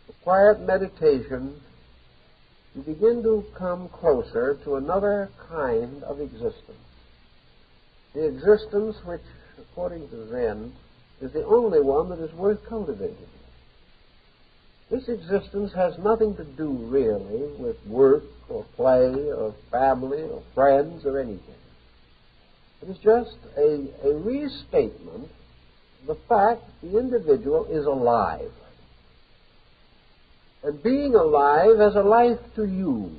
the quiet meditation, you begin to come closer to another kind of existence. The existence which, according to Zen, is the only one that is worth cultivating. This existence has nothing to do, really, with work or play or family or friends or anything. It is just a restatement of the fact that the individual is alive. And being alive has a life to use.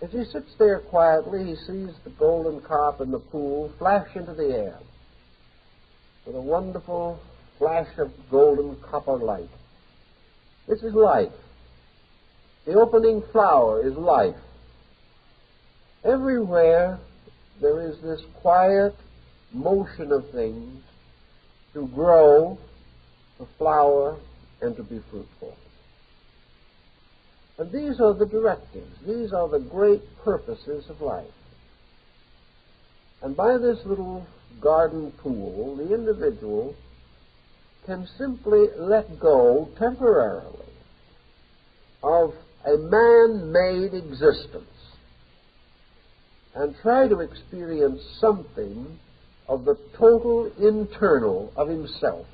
As he sits there quietly, he sees the golden carp in the pool flash into the air with a wonderful flash of golden copper light. This is life. The opening flower is life. Everywhere there is this quiet motion of things to grow, to flower, and to be fruitful. And these are the directives. These are the great purposes of life. And by this little garden pool, the individual can simply let go temporarily of a man-made existence and try to experience something of the total internal of himself.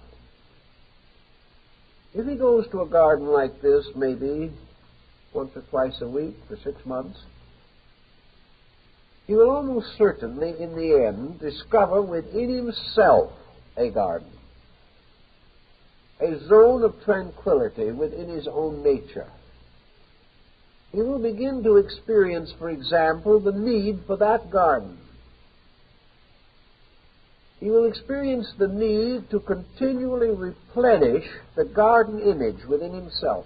If he goes to a garden like this, maybe once or twice a week for 6 months, he will almost certainly, in the end, discover within himself a garden, a zone of tranquility within his own nature. He will begin to experience, for example, the need for that garden. He will experience the need to continually replenish the garden image within himself.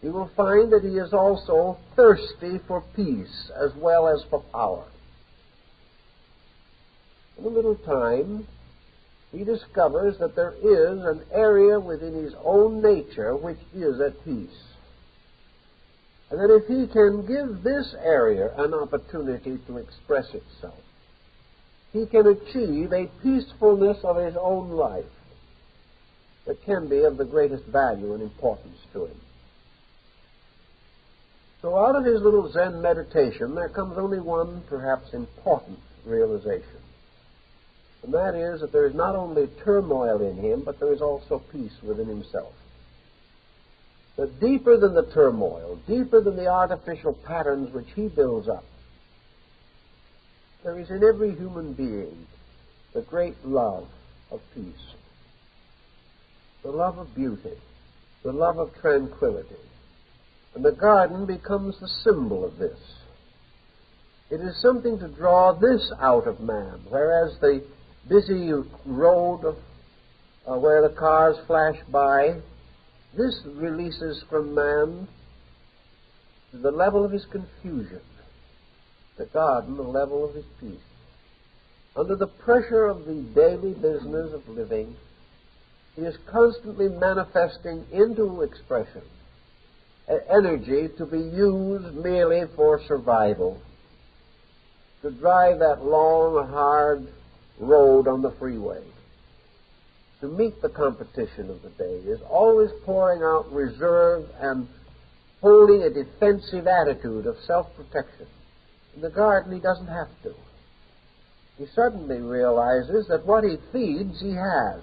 He will find that he is also thirsty for peace as well as for power. In a little time, he discovers that there is an area within his own nature which is at peace. And that if he can give this area an opportunity to express itself, he can achieve a peacefulness of his own life that can be of the greatest value and importance to him. So out of his little Zen meditation, there comes only one, perhaps important, realization. And that is that there is not only turmoil in him, but there is also peace within himself. that deeper than the turmoil, deeper than the artificial patterns which he builds up, there is in every human being the great love of peace, the love of beauty, the love of tranquility. And the garden becomes the symbol of this. It is something to draw this out of man, whereas the busy road where the cars flash by, this releases from man to the level of his confusion, the garden the level of his peace. Under the pressure of the daily business of living, he is constantly manifesting into expression energy to be used merely for survival, to drive that long, hard road on the freeway, to meet the competition of the day, is always pouring out reserve and holding a defensive attitude of self-protection. In the garden, he doesn't have to. He suddenly realizes that what he feeds, he has,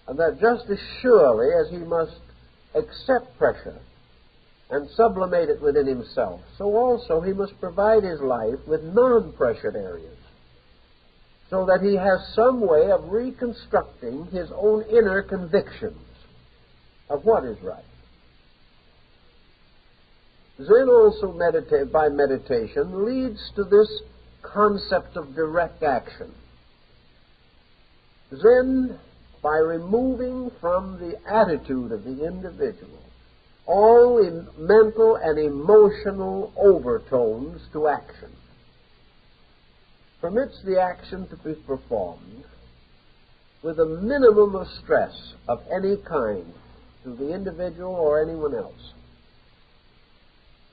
and that just as surely as he must accept pressure and sublimate it within himself, so also he must provide his life with non-pressured areas, so that he has some way of reconstructing his own inner convictions of what is right. Zen also, by meditation, leads to this concept of direct action. Zen, by removing from the attitude of the individual all mental and emotional overtones to action, permits the action to be performed with a minimum of stress of any kind to the individual or anyone else.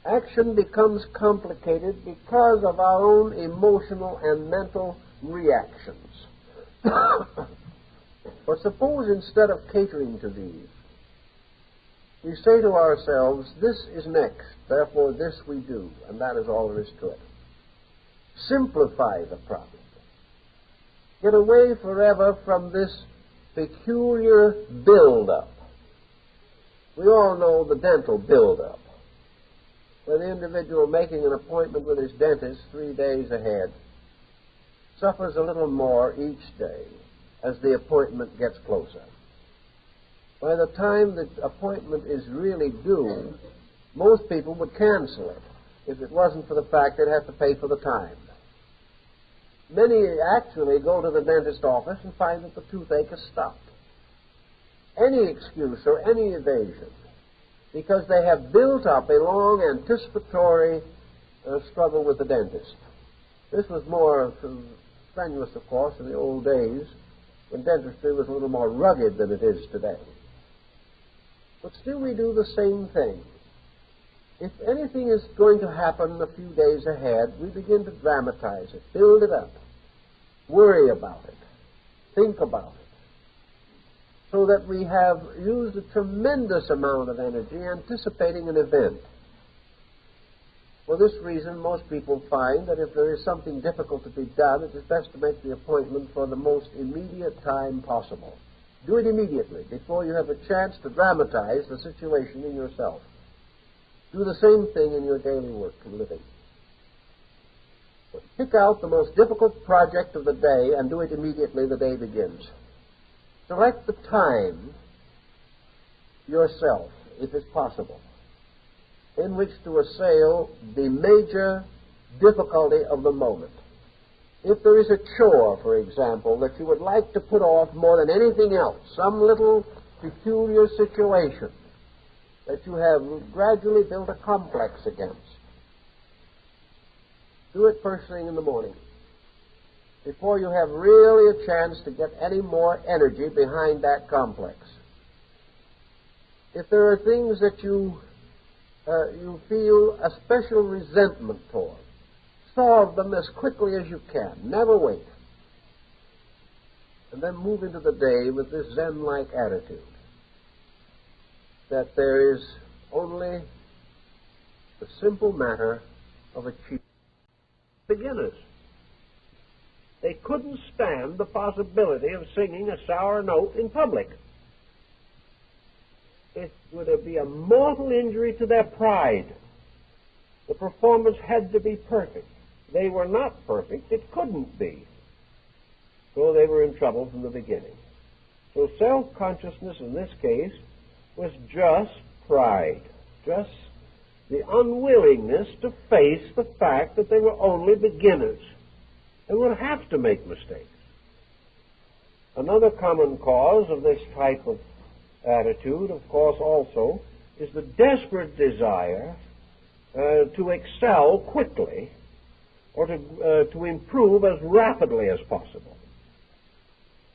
Action becomes complicated because of our own emotional and mental reactions. But suppose instead of catering to these, we say to ourselves, this is next, therefore this we do, and that is all there is to it. Simplify the problem. Get away forever from this peculiar build-up. We all know the dental build-up, where the individual making an appointment with his dentist 3 days ahead suffers a little more each day as the appointment gets closer. By the time the appointment is really due, most people would cancel it if it wasn't for the fact they'd have to pay for the time. Many actually go to the dentist office and find that the toothache has stopped. Any excuse or any evasion, because they have built up a long anticipatory struggle with the dentist. This was more strenuous, of course, in the old days, when dentistry was a little more rugged than it is today. But still we do the same thing. If anything is going to happen a few days ahead, we begin to dramatize it, build it up, worry about it, think about it, so that we have used a tremendous amount of energy anticipating an event. For this reason, most people find that if there is something difficult to be done, it is best to make the appointment for the most immediate time possible. Do it immediately, before you have a chance to dramatize the situation in yourself. Do the same thing in your daily work and living. But pick out the most difficult project of the day and do it immediately the day begins. Select the time yourself, if it's possible, in which to assail the major difficulty of the moment. If there is a chore, for example, that you would like to put off more than anything else, some little peculiar situation that you have gradually built a complex against, do it first thing in the morning, before you have really a chance to get any more energy behind that complex. If there are things that you feel a special resentment toward, solve them as quickly as you can. Never wait. And then move into the day with this Zen-like attitude that there is only the simple matter of achieving. Beginners, they couldn't stand the possibility of singing a sour note in public. it would be a mortal injury to their pride. The performance had to be perfect. They were not perfect. It couldn't be. So they were in trouble from the beginning. So self-consciousness in this case was just pride, just the unwillingness to face the fact that they were only beginners and would have to make mistakes. Another common cause of this type of attitude, of course, also, is the desperate desire to excel quickly or to improve as rapidly as possible.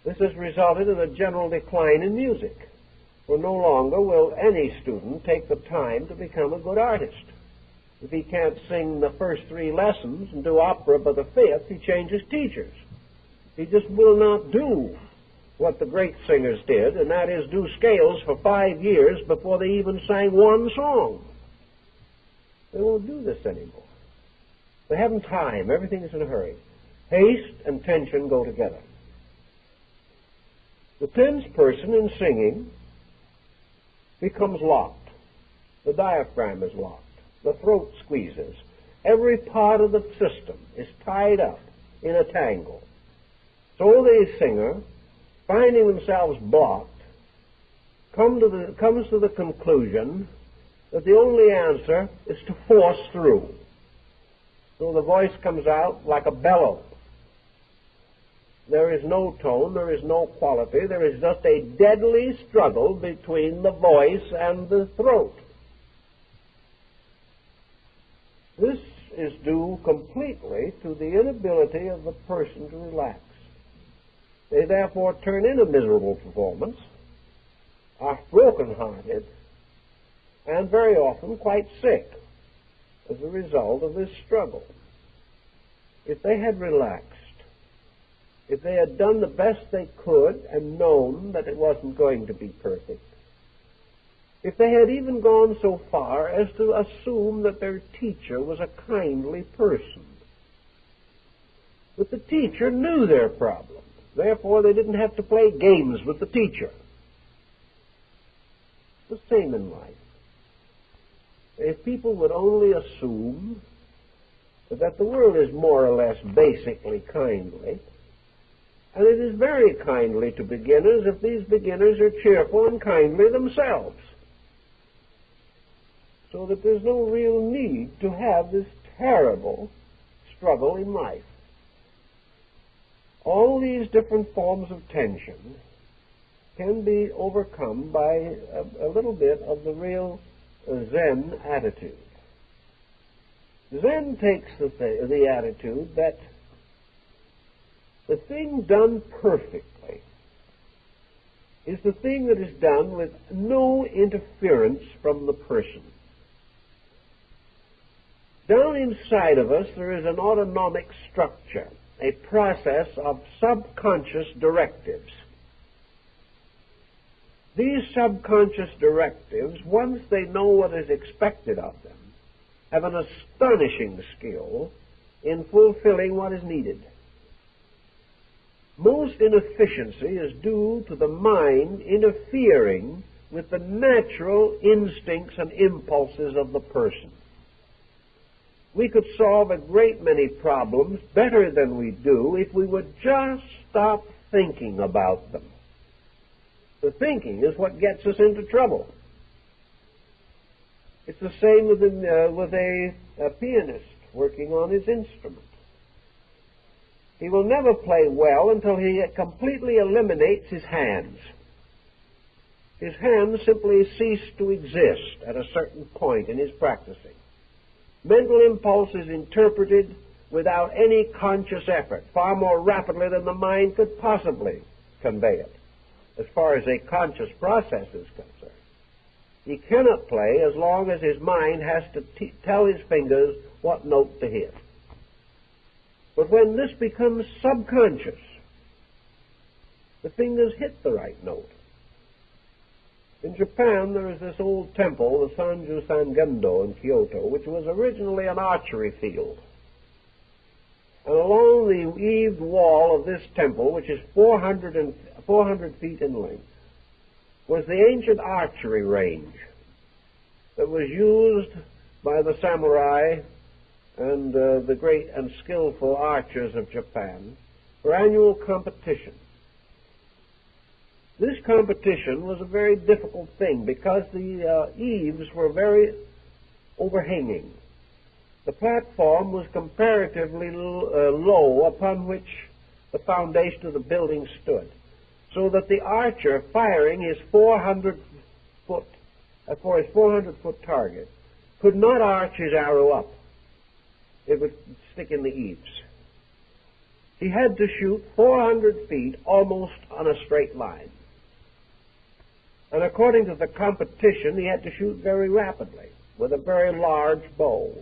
This has resulted in a general decline in music, for no longer will any student take the time to become a good artist. If he can't sing the first 3 lessons and do opera by the 5th, he changes teachers. He just will not do what the great singers did, and that is do scales for 5 years before they even sang one song. They won't do this anymore. They haven't time. Everything is in a hurry. Haste and tension go together. The tense person in singing becomes locked. The diaphragm is locked. The throat squeezes. Every part of the system is tied up in a tangle. So the singer, finding themselves blocked, comes to the conclusion that the only answer is to force through. So the voice comes out like a bellow. There is no tone, there is no quality, there is just a deadly struggle between the voice and the throat. This is due completely to the inability of the person to relax. They therefore turn in a miserable performance, are broken-hearted, and very often quite sick as a result of this struggle. If they had relaxed, if they had done the best they could and known that it wasn't going to be perfect, if they had even gone so far as to assume that their teacher was a kindly person, that the teacher knew their problem, therefore they didn't have to play games with the teacher. The same in life. If people would only assume that the world is more or less basically kindly, and it is very kindly to beginners if these beginners are cheerful and kindly themselves, so that there's no real need to have this terrible struggle in life. All these different forms of tension can be overcome by a little bit of the real Zen attitude. Zen takes the attitude that the thing done perfectly is the thing that is done with no interference from the person. Down inside of us there is an autonomic structure, a process of subconscious directives. These subconscious directives, once they know what is expected of them, have an astonishing skill in fulfilling what is needed. Most inefficiency is due to the mind interfering with the natural instincts and impulses of the person. We could solve a great many problems better than we do if we would just stop thinking about them. The thinking is what gets us into trouble. It's the same with a pianist working on his instrument. He will never play well until he completely eliminates his hands. His hands simply cease to exist at a certain point in his practicing. Mental impulse is interpreted without any conscious effort, far more rapidly than the mind could possibly convey it, as far as a conscious process is concerned. He cannot play as long as his mind has to tell his fingers what note to hit. But when this becomes subconscious, the fingers hit the right note. In Japan, there is this old temple, the Sanju Sangendo in Kyoto, which was originally an archery field. And along the eaved wall of this temple, which is 400 feet in length, was the ancient archery range that was used by the samurai and the great and skillful archers of Japan for annual competition. This competition was a very difficult thing because the eaves were very overhanging. The platform was comparatively low upon which the foundation of the building stood, so that the archer firing his 400-foot target could not arch his arrow up. It would stick in the eaves. He had to shoot 400 feet almost on a straight line. And according to the competition, he had to shoot very rapidly with a very large bow.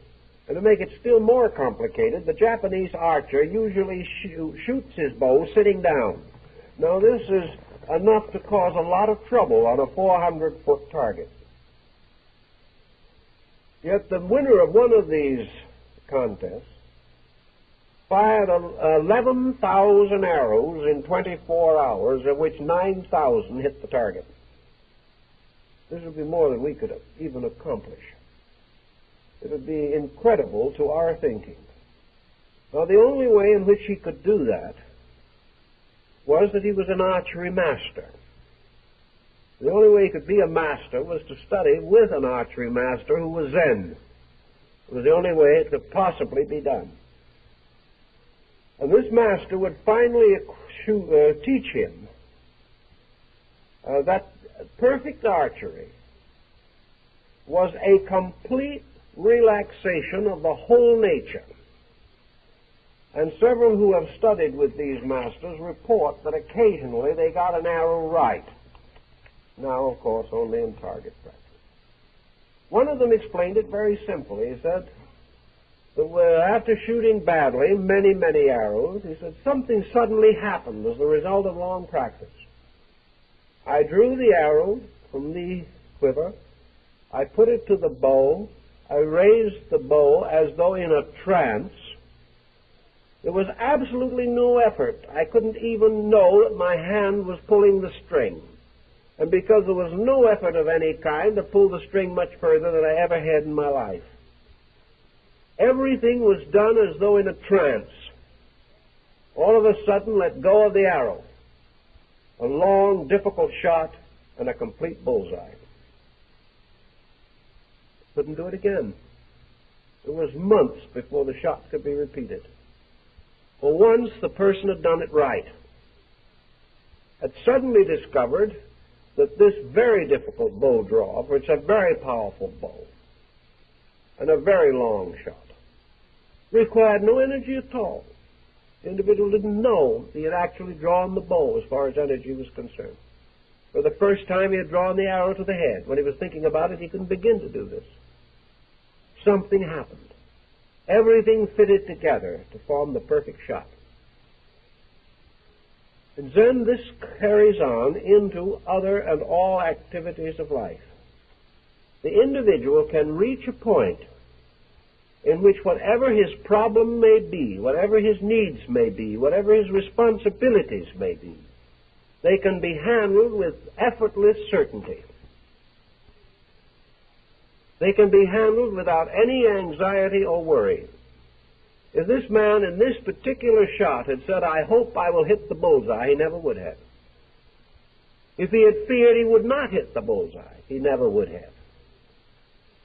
And to make it still more complicated, the Japanese archer usually shoots his bow sitting down. Now, this is enough to cause a lot of trouble on a 400-foot target. Yet the winner of one of these contests fired 11,000 arrows in 24 hours, of which 9,000 hit the target. This would be more than we could even accomplish. It would be incredible to our thinking. Now, the only way in which he could do that was that he was an archery master. The only way he could be a master was to study with an archery master who was Zen. It was the only way it could possibly be done. And this master would finally teach him that perfect archery was a complete relaxation of the whole nature. And several who have studied with these masters report that occasionally they got an arrow right. Now, of course, only in target practice. One of them explained it very simply. He said that after shooting badly, many, many arrows, he said, something suddenly happened as the result of long practice. I drew the arrow from the quiver, I put it to the bow, I raised the bow as though in a trance. There was absolutely no effort. I couldn't even know that my hand was pulling the string. And because there was no effort of any kind to pull the string much further than I ever had in my life. Everything was done as though in a trance. All of a sudden, let go of the arrow. A long, difficult shot and a complete bullseye. Couldn't do it again. It was months before the shot could be repeated. For once, the person had done it right. Had suddenly discovered that this very difficult bow draw, for it's a very powerful bow and a very long shot, required no energy at all. The individual didn't know he had actually drawn the bow as far as energy was concerned. For the first time he had drawn the arrow to the head. When he was thinking about it, he couldn't begin to do this. Something happened. Everything fitted together to form the perfect shot. And then this carries on into other and all activities of life. The individual can reach a point in which whatever his problem may be, whatever his needs may be, whatever his responsibilities may be, they can be handled with effortless certainty. They can be handled without any anxiety or worry. If this man in this particular shot had said, I hope I will hit the bullseye, he never would have. If he had feared he would not hit the bullseye, he never would have.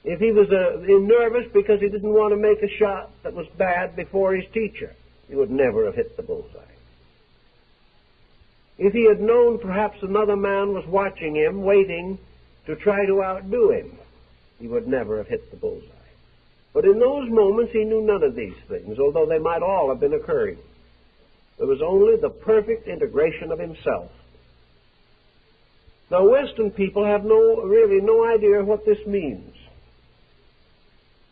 If he was nervous because he didn't want to make a shot that was bad before his teacher, he would never have hit the bullseye. If he had known perhaps another man was watching him, waiting to try to outdo him, he would never have hit the bullseye. But in those moments he knew none of these things, although they might all have been occurring. There was only the perfect integration of himself. Now, Western people have really no idea what this means.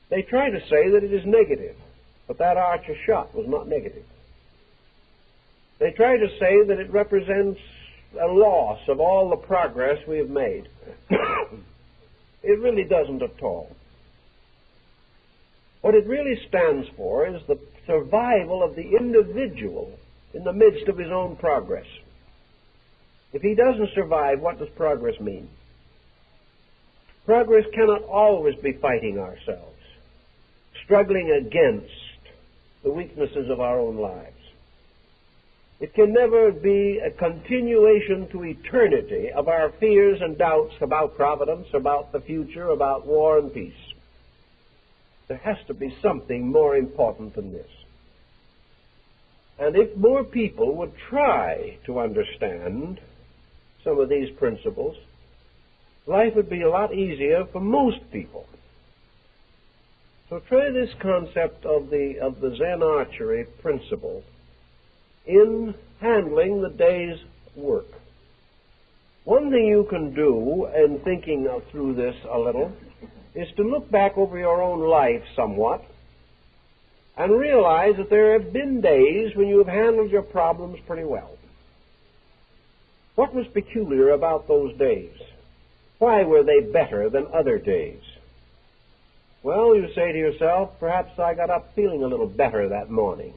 They try to say that it is negative, but that archer shot was not negative. They try to say that it represents a loss of all the progress we have made. It really doesn't at all. What it really stands for is the survival of the individual in the midst of his own progress. If he doesn't survive, what does progress mean? Progress cannot always be fighting ourselves, struggling against the weaknesses of our own lives. It can never be a continuation to eternity of our fears and doubts about providence, about the future, about war and peace. There has to be something more important than this. And if more people would try to understand some of these principles, life would be a lot easier for most people. So try this concept of the Zen archery principle in handling the day's work. One thing you can do in thinking through this a little is to look back over your own life somewhat and realize that there have been days when you have handled your problems pretty well. What was peculiar about those days? Why were they better than other days? Well, you say to yourself, perhaps I got up feeling a little better that morning,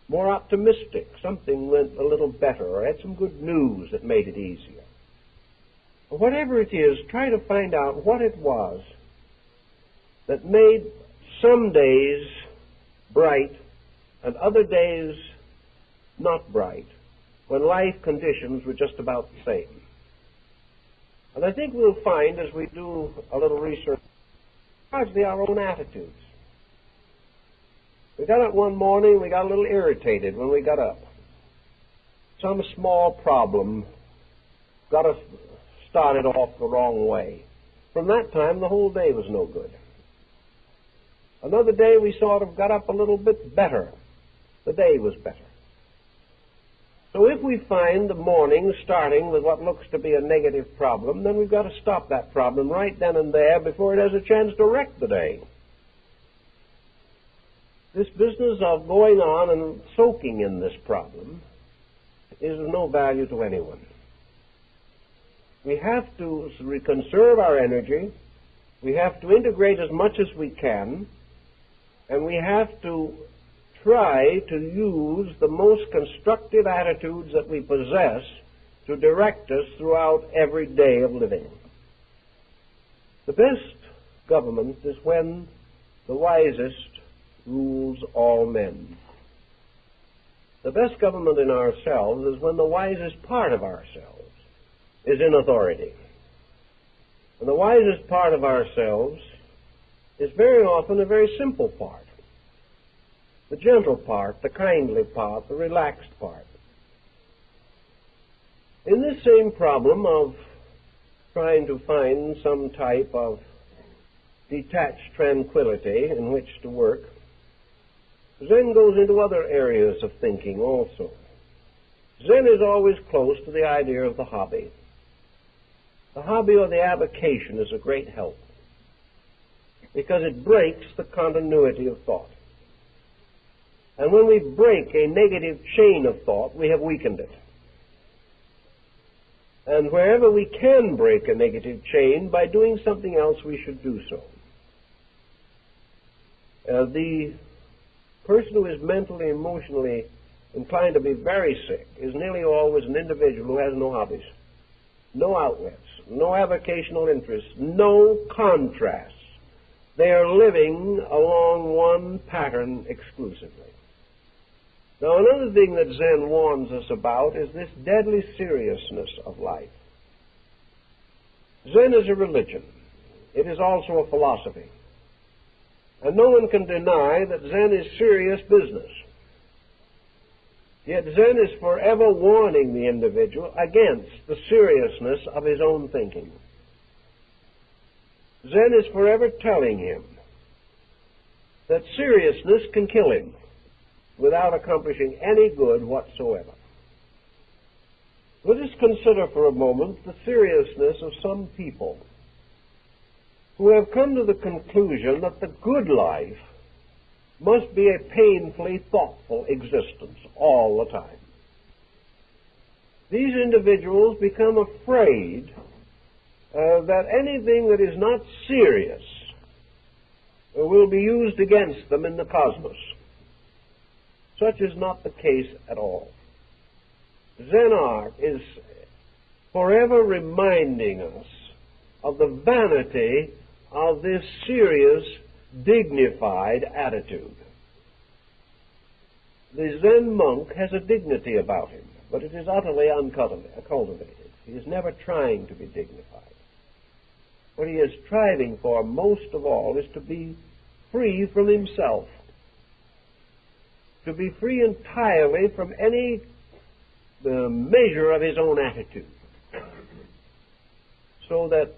more optimistic, something went a little better, or had some good news that made it easier. Whatever it is, try to find out what it was that made some days bright and other days not bright, when life conditions were just about the same. And I think we'll find, as we do a little research, largely our own attitudes. We got up one morning, we got a little irritated when we got up. Some small problem got us started off the wrong way. From that time, the whole day was no good. Another day, we sort of got up a little bit better. The day was better. So if we find the morning starting with what looks to be a negative problem, then we've got to stop that problem right then and there before it has a chance to wreck the day. This business of going on and soaking in this problem is of no value to anyone. We have to conserve our energy, we have to integrate as much as we can, and we have to try to use the most constructive attitudes that we possess to direct us throughout every day of living. The best government is when the wisest rules all men. The best government in ourselves is when the wisest part of ourselves is in authority. And the wisest part of ourselves is very often a very simple part. The gentle part, the kindly part, the relaxed part. In this same problem of trying to find some type of detached tranquility in which to work, Zen goes into other areas of thinking also. Zen is always close to the idea of the hobby. The hobby or the avocation is a great help because it breaks the continuity of thought. And when we break a negative chain of thought, we have weakened it. And wherever we can break a negative chain, by doing something else, we should do so. The person who is mentally, emotionally inclined to be very sick is nearly always an individual who has no hobbies, no outlets, no avocational interests, no contrasts. They are living along one pattern exclusively. Now, another thing that Zen warns us about is this deadly seriousness of life. Zen is a religion. It is also a philosophy. And no one can deny that Zen is serious business. Yet Zen is forever warning the individual against the seriousness of his own thinking. Zen is forever telling him that seriousness can kill him without accomplishing any good whatsoever. Let us consider for a moment the seriousness of some people who have come to the conclusion that the good life must be a painfully thoughtful existence all the time. These individuals become afraid that anything that is not serious will be used against them in the cosmos. Such is not the case at all. Zen art is forever reminding us of the vanity of this serious, dignified attitude. The Zen monk has a dignity about him, but it is utterly uncultivated. He is never trying to be dignified. What he is striving for most of all is to be free from himself, to be free entirely from any measure of his own attitude, so that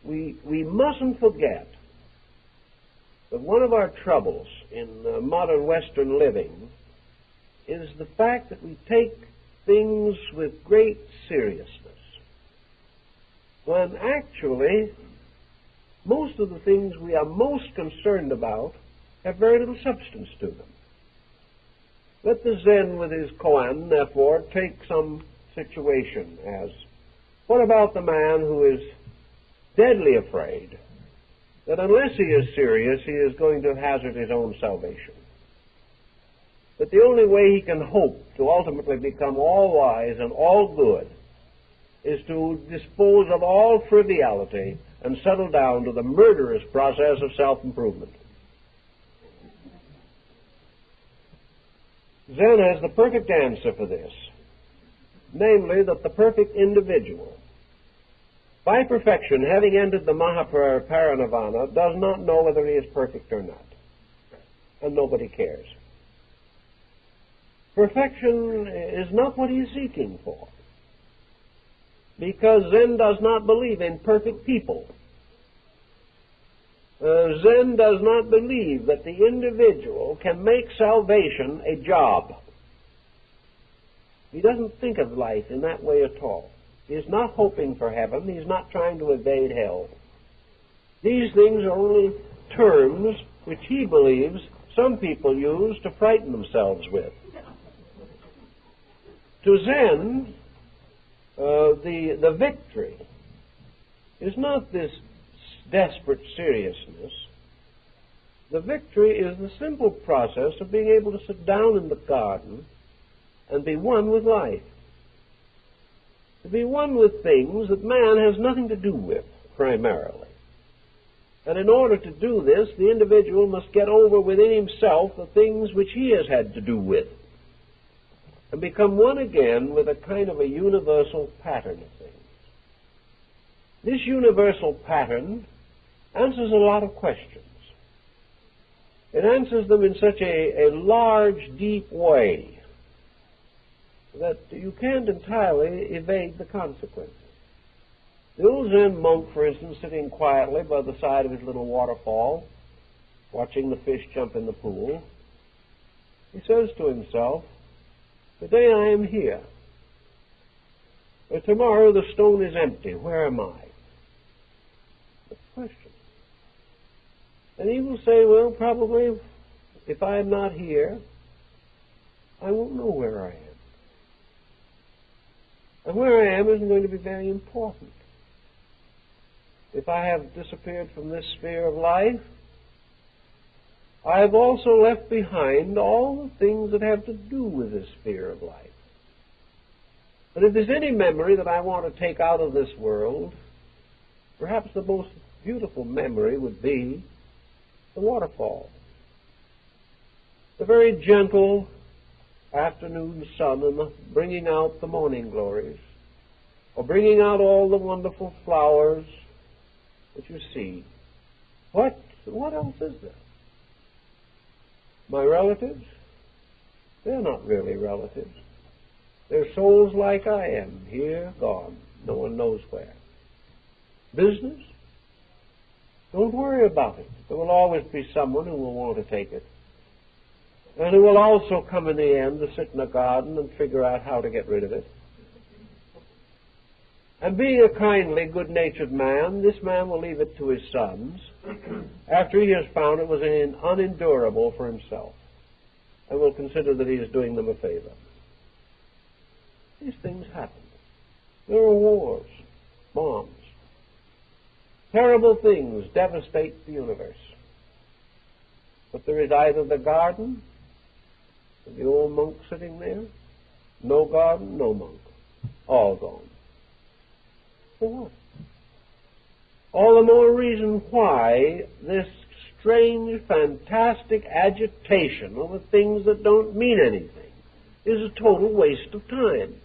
we mustn't forget that one of our troubles in modern Western living is the fact that we take things with great seriousness, when actually most of the things we are most concerned about have very little substance to them. Let the Zen with his koan, therefore, take some situation as, what about the man who is deadly afraid that unless he is serious, he is going to hazard his own salvation? That the only way he can hope to ultimately become all wise and all good is to dispose of all frivolity and settle down to the murderous process of self-improvement. Zen has the perfect answer for this, namely that the perfect individual, by perfection, having ended the Mahaparinirvana, does not know whether he is perfect or not, and nobody cares. Perfection is not what he is seeking for, because Zen does not believe in perfect people. Zen does not believe that the individual can make salvation a job. He doesn't think of life in that way at all. He is not hoping for heaven. He is not trying to evade hell. These things are only terms which he believes some people use to frighten themselves with. To Zen, the victory is not this desperate seriousness. The victory is the simple process of being able to sit down in the garden and be one with life, to be one with things that man has nothing to do with, primarily. And in order to do this, the individual must get over within himself the things which he has had to do with, and become one again with a kind of a universal pattern of things. This universal pattern answers a lot of questions. It answers them in such a large, deep way that you can't entirely evade the consequences. The old Zen monk, for instance, sitting quietly by the side of his little waterfall, watching the fish jump in the pool, he says to himself, "Today I am here, but tomorrow the stone is empty. Where am I?" That's the question. And he will say, well, probably if I am not here, I won't know where I am. And where I am isn't going to be very important. If I have disappeared from this sphere of life, I have also left behind all the things that have to do with this sphere of life. But if there's any memory that I want to take out of this world, perhaps the most beautiful memory would be the waterfall. The very gentle afternoon sun and bringing out the morning glories, or bringing out all the wonderful flowers that you see. What else is there? My relatives? They're not really relatives. They're souls like I am, here, gone, no one knows where. Business? Don't worry about it. There will always be someone who will want to take it, and who will also come in the end to sit in a garden and figure out how to get rid of it. And being a kindly, good-natured man, this man will leave it to his sons after he has found it was unendurable for himself, and will consider that he is doing them a favor. These things happen. There are wars, bombs. Terrible things devastate the universe. But there is either the garden, and the old monk sitting there, no garden, no monk. All gone. For what? All the more reason why this strange, fantastic agitation over things that don't mean anything is a total waste of time.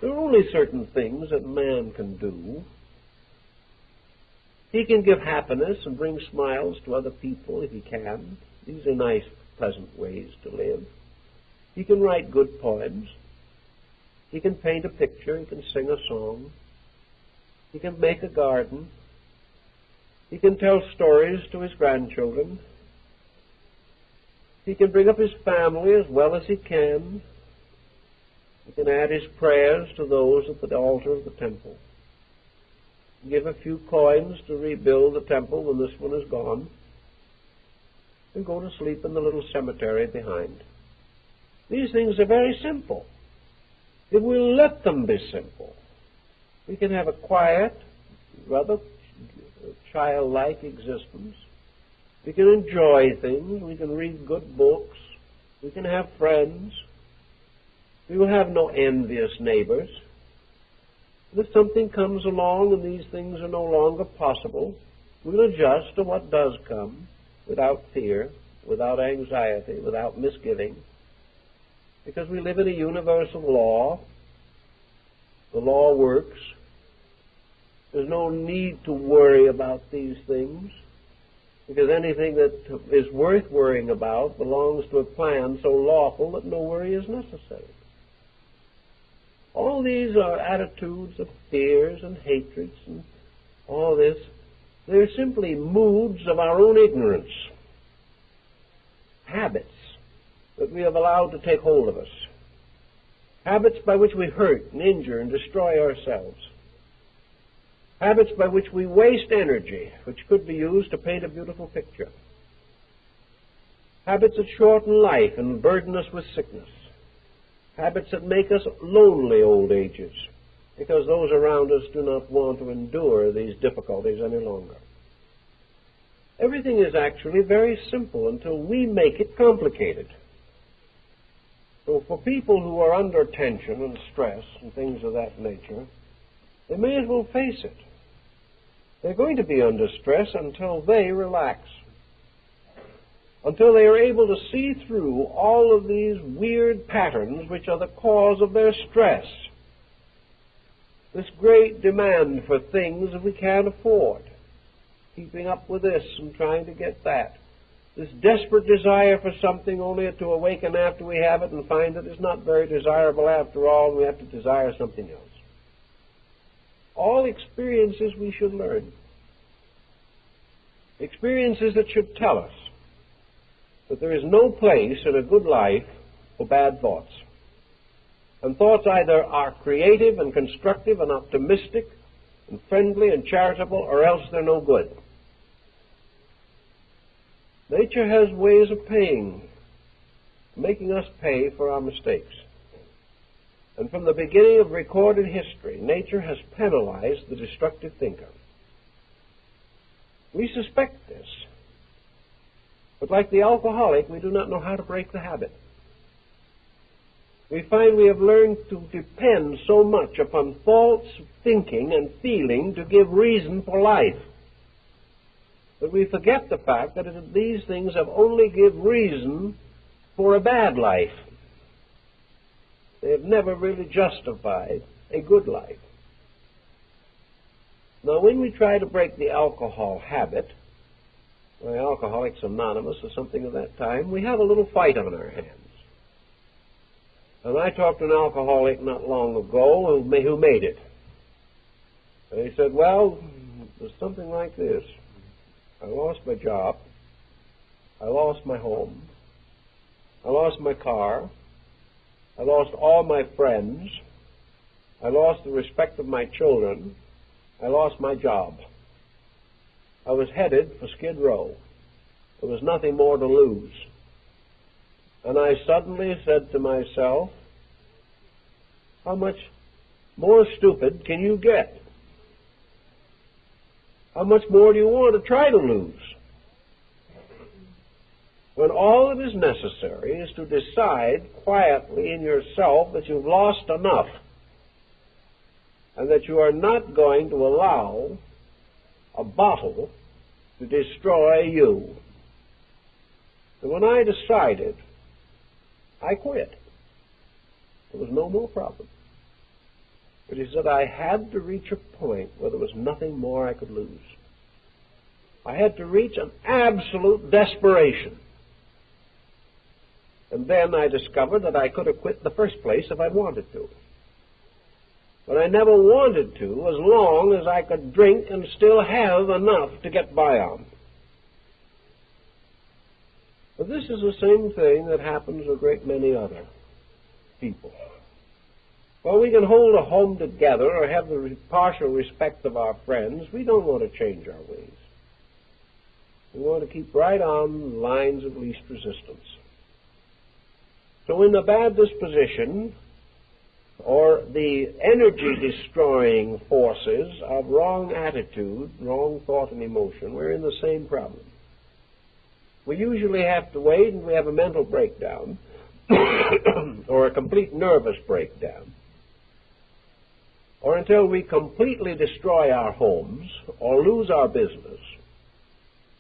There are only certain things that man can do. He can give happiness and bring smiles to other people if he can. These are nice, pleasant ways to live. He can write good poems. He can paint a picture. He can sing a song. He can make a garden. He can tell stories to his grandchildren. He can bring up his family as well as he can. He can add his prayers to those at the altar of the temple. Give a few coins to rebuild the temple when this one is gone. And go to sleep in the little cemetery behind. These things are very simple. If we'll let them be simple, we can have a quiet, rather childlike existence. We can enjoy things. We can read good books. We can have friends. We will have no envious neighbors. And if something comes along and these things are no longer possible, we'll adjust to what does come without fear, without anxiety, without misgiving, because we live in a universal law. The law works. There's no need to worry about these things, because anything that is worth worrying about belongs to a plan so lawful that no worry is necessary. All these are attitudes of fears and hatreds and all this. They're simply moods of our own ignorance, habits that we have allowed to take hold of us, habits by which we hurt and injure and destroy ourselves, habits by which we waste energy which could be used to paint a beautiful picture, habits that shorten life and burden us with sickness, habits that make us lonely old ages, because those around us do not want to endure these difficulties any longer. Everything is actually very simple until we make it complicated. So for people who are under tension and stress and things of that nature, they may as well face it. They're going to be under stress until they relax, until they are able to see through all of these weird patterns which are the cause of their stress. This great demand for things that we can't afford, keeping up with this and trying to get that. This desperate desire for something only to awaken after we have it and find that it's not very desirable after all, and we have to desire something else. All experiences we should learn. Experiences that should tell us that there is no place in a good life for bad thoughts. And thoughts either are creative and constructive and optimistic and friendly and charitable, or else they're no good. Nature has ways of making us pay for our mistakes. And from the beginning of recorded history, nature has penalized the destructive thinker. We suspect this. But like the alcoholic, we do not know how to break the habit. We find we have learned to depend so much upon false thinking and feeling to give reason for life, that we forget the fact that these things have only give reason for a bad life. They have never really justified a good life. Now, when we try to break the alcohol habit, or Alcoholics Anonymous or something of that time, we have a little fight on our hands. And I talked to an alcoholic not long ago who made it. And he said, well, it was something like this. I lost my job. I lost my home. I lost my car. I lost all my friends. I lost the respect of my children. I lost my job. I was headed for Skid Row. There was nothing more to lose. And I suddenly said to myself, how much more stupid can you get? How much more do you want to try to lose? When all that is necessary is to decide quietly in yourself that you've lost enough and that you are not going to allow a bottle to destroy you. And when I decided, I quit. There was no more problem. But he said I had to reach a point where there was nothing more I could lose. I had to reach an absolute desperation. And then I discovered that I could have quit in the first place if I wanted to. But I never wanted to as long as I could drink and still have enough to get by on. But this is the same thing that happens to a great many other people. Well, we can hold a home together or have the partial respect of our friends. We don't want to change our ways. We want to keep right on the lines of least resistance. So in the bad disposition, or the energy-destroying forces of wrong attitude, wrong thought and emotion, we're in the same problem. We usually have to wait and we have a mental breakdown or a complete nervous breakdown, or until we completely destroy our homes or lose our business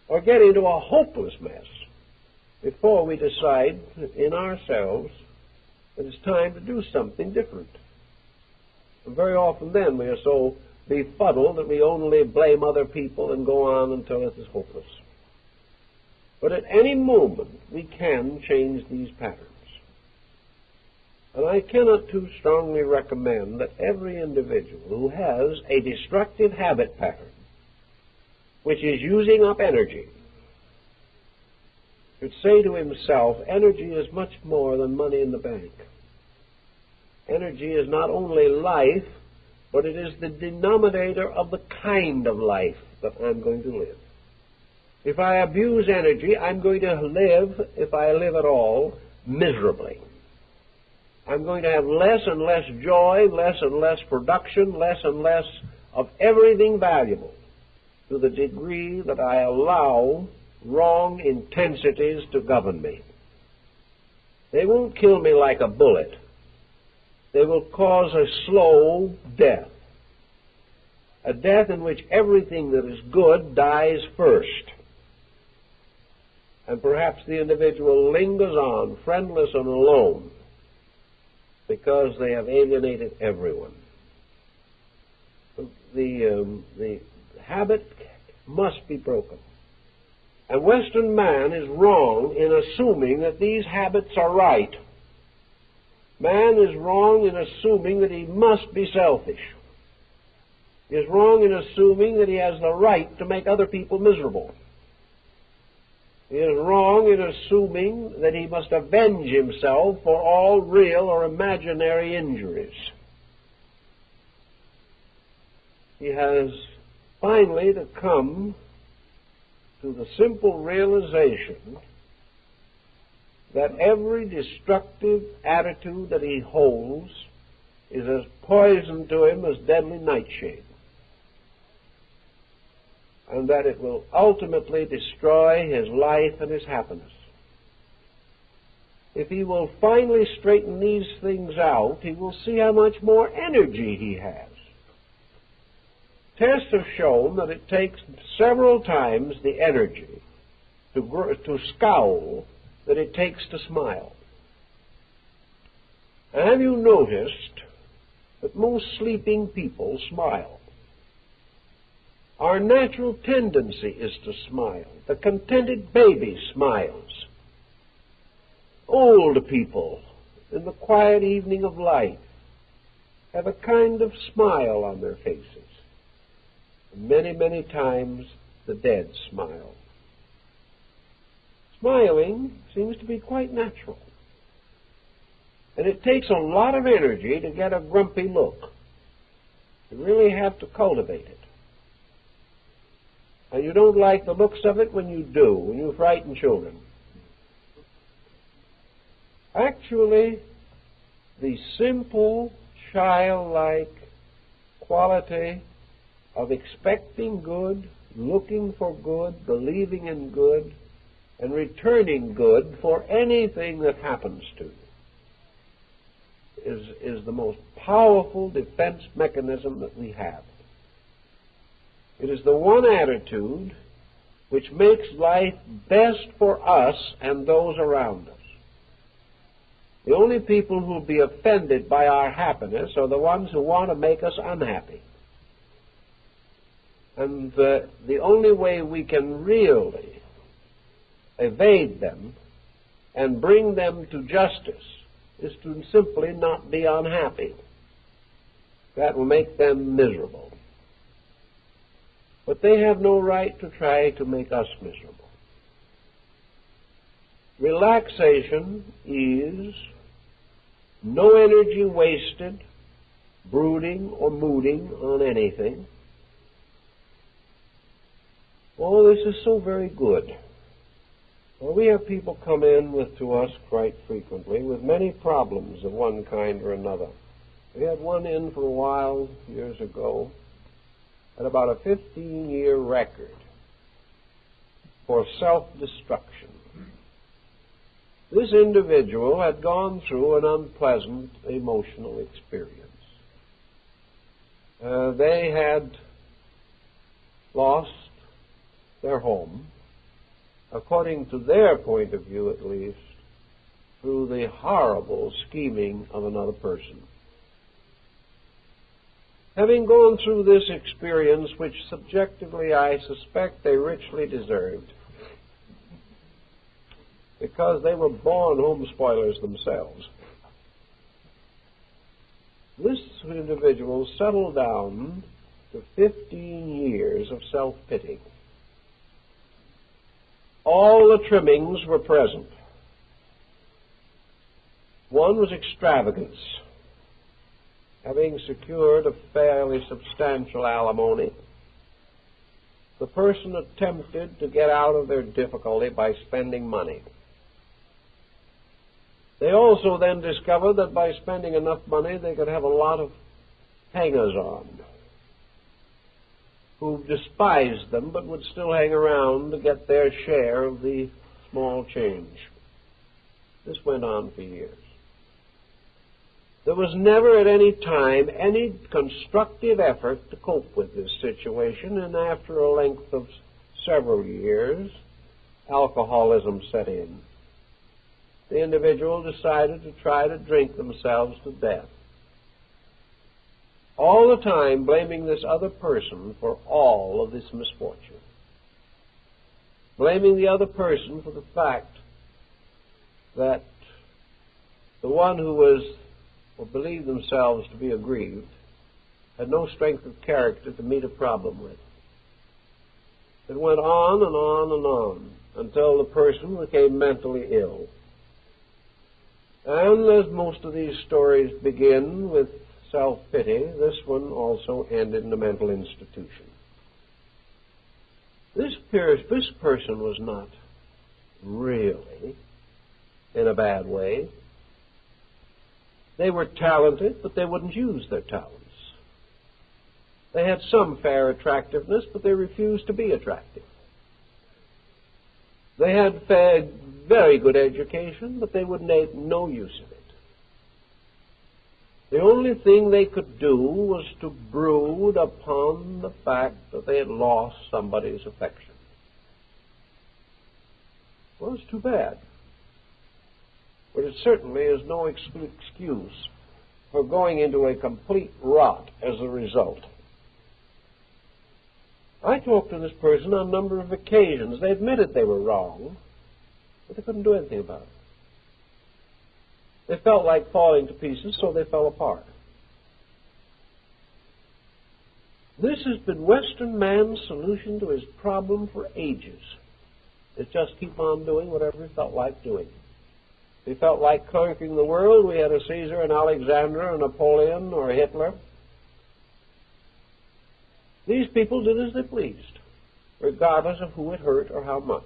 or get into a hopeless mess before we decide in ourselves that it's time to do something different. And very often then we are so befuddled that we only blame other people and go on until it is hopeless. But at any moment we can change these patterns. And I cannot too strongly recommend that every individual who has a destructive habit pattern, which is using up energy, should say to himself, energy is much more than money in the bank. Energy is not only life, but it is the denominator of the kind of life that I'm going to live. If I abuse energy, I'm going to live, if I live at all, miserably. I'm going to have less and less joy, less and less production, less and less of everything valuable to the degree that I allow wrong intensities to govern me. They won't kill me like a bullet. They will cause a slow death. A death in which everything that is good dies first. And perhaps the individual lingers on, friendless and alone, because they have alienated everyone. The habit must be broken. And Western man is wrong in assuming that these habits are right. Man is wrong in assuming that he must be selfish. He is wrong in assuming that he has the right to make other people miserable. He is wrong in assuming that he must avenge himself for all real or imaginary injuries. He has finally to come to the simple realization that every destructive attitude that he holds is as poison to him as deadly nightshade, and that it will ultimately destroy his life and his happiness. If he will finally straighten these things out, he will see how much more energy he has. Tests have shown that it takes several times the energy to scowl that it takes to smile. And have you noticed that most sleeping people smile? Our natural tendency is to smile. The contented baby smiles. Old people, in the quiet evening of life, have a kind of smile on their faces. Many, many times the dead smile. Smiling seems to be quite natural. And it takes a lot of energy to get a grumpy look. You really have to cultivate it. And you don't like the looks of it when you do, when you frighten children. Actually, the simple, childlike quality of expecting good, looking for good, believing in good, and returning good for anything that happens to you is the most powerful defense mechanism that we have. It is the one attitude which makes life best for us and those around us. The only people who will be offended by our happiness are the ones who want to make us unhappy. And the only way we can really evade them and bring them to justice is to simply not be unhappy. That will make them miserable. But they have no right to try to make us miserable. Relaxation is no energy wasted brooding or mooding on anything. Oh, this is so very good. Well, we have people come in to us quite frequently with many problems of one kind or another. We had one in for a while years ago at about a 15-year record for self-destruction. This individual had gone through an unpleasant emotional experience. They had lost their home, according to their point of view at least, through the horrible scheming of another person. Having gone through this experience, which subjectively I suspect they richly deserved, because they were born home spoilers themselves, this individual settled down to 15 years of self-pity. All the trimmings were present. One was extravagance. Having secured a fairly substantial alimony, the person attempted to get out of their difficulty by spending money. They also then discovered that by spending enough money they could have a lot of hangers-on who despised them but would still hang around to get their share of the small change. This went on for years. There was never at any time any constructive effort to cope with this situation, and after a length of several years, alcoholism set in. The individual decided to try to drink themselves to death, all the time blaming this other person for all of this misfortune, blaming the other person for the fact that the one who was or believed themselves to be aggrieved had no strength of character to meet a problem with. It went on and on and on until the person became mentally ill. And as most of these stories begin with self-pity, this one also ended in a mental institution. This person was not really in a bad way. They were talented, but they wouldn't use their talents. They had some fair attractiveness, but they refused to be attractive. They had very good education, but they would make no use of it. The only thing they could do was to brood upon the fact that they had lost somebody's affection. Well, it's too bad. But it certainly is no excuse for going into a complete rot as a result. I talked to this person on a number of occasions. They admitted they were wrong, but they couldn't do anything about it. They felt like falling to pieces, so they fell apart. This has been Western man's solution to his problem for ages. It's just keep on doing whatever he felt like doing. If he felt like conquering the world, we had a Caesar, an Alexander, a Napoleon, or a Hitler. These people did as they pleased, regardless of who it hurt or how much.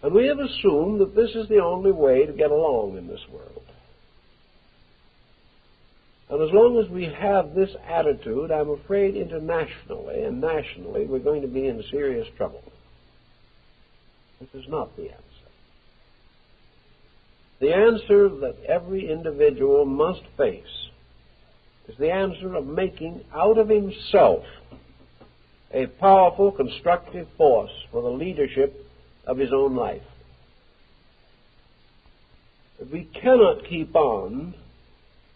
And we have assumed that this is the only way to get along in this world. And as long as we have this attitude, I'm afraid internationally and nationally we're going to be in serious trouble. This is not the answer. The answer that every individual must face is the answer of making out of himself a powerful, constructive force for the leadership of his own life. But we cannot keep on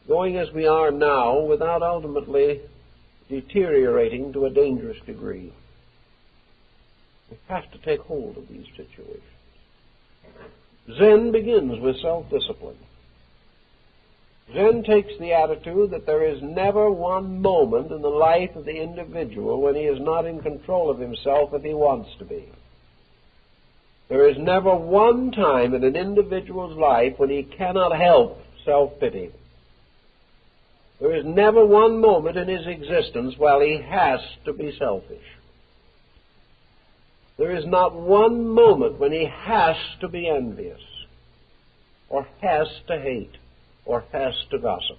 going as we are now without ultimately deteriorating to a dangerous degree. We have to take hold of these situations. Zen begins with self-discipline. Zen takes the attitude that there is never one moment in the life of the individual when he is not in control of himself if he wants to be. There is never one time in an individual's life when he cannot help self-pity. There is never one moment in his existence while he has to be selfish. There is not one moment when he has to be envious, or has to hate, or has to gossip.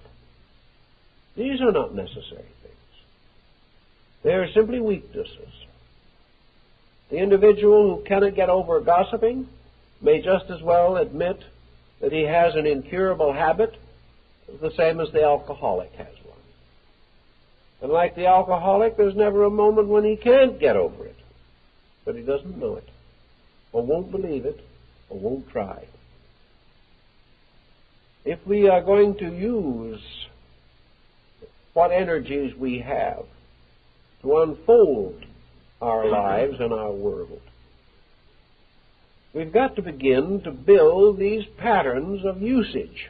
These are not necessary things. They are simply weaknesses. The individual who cannot get over gossiping may just as well admit that he has an incurable habit, the same as the alcoholic has one. And like the alcoholic, there's never a moment when he can't get over it. But he doesn't know it, or won't believe it, or won't try. If we are going to use what energies we have to unfold our lives and our world, we've got to begin to build these patterns of usage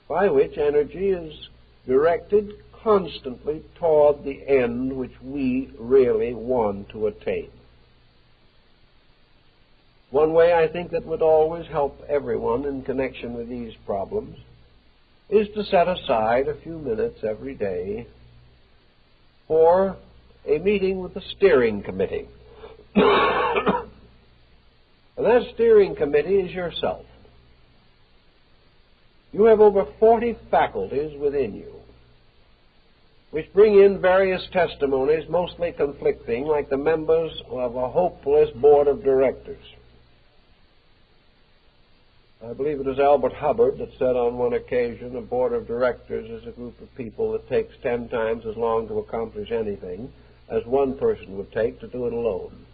by which energy is directed constantly toward the end which we really want to attain. One way I think that would always help everyone in connection with these problems is to set aside a few minutes every day for a meeting with the steering committee. And that steering committee is yourself. You have over 40 faculties within you, which bring in various testimonies, mostly conflicting, like the members of a hopeless board of directors. I believe it was Albert Hubbard that said on one occasion, a board of directors is a group of people that takes 10 times as long to accomplish anything as one person would take to do it alone.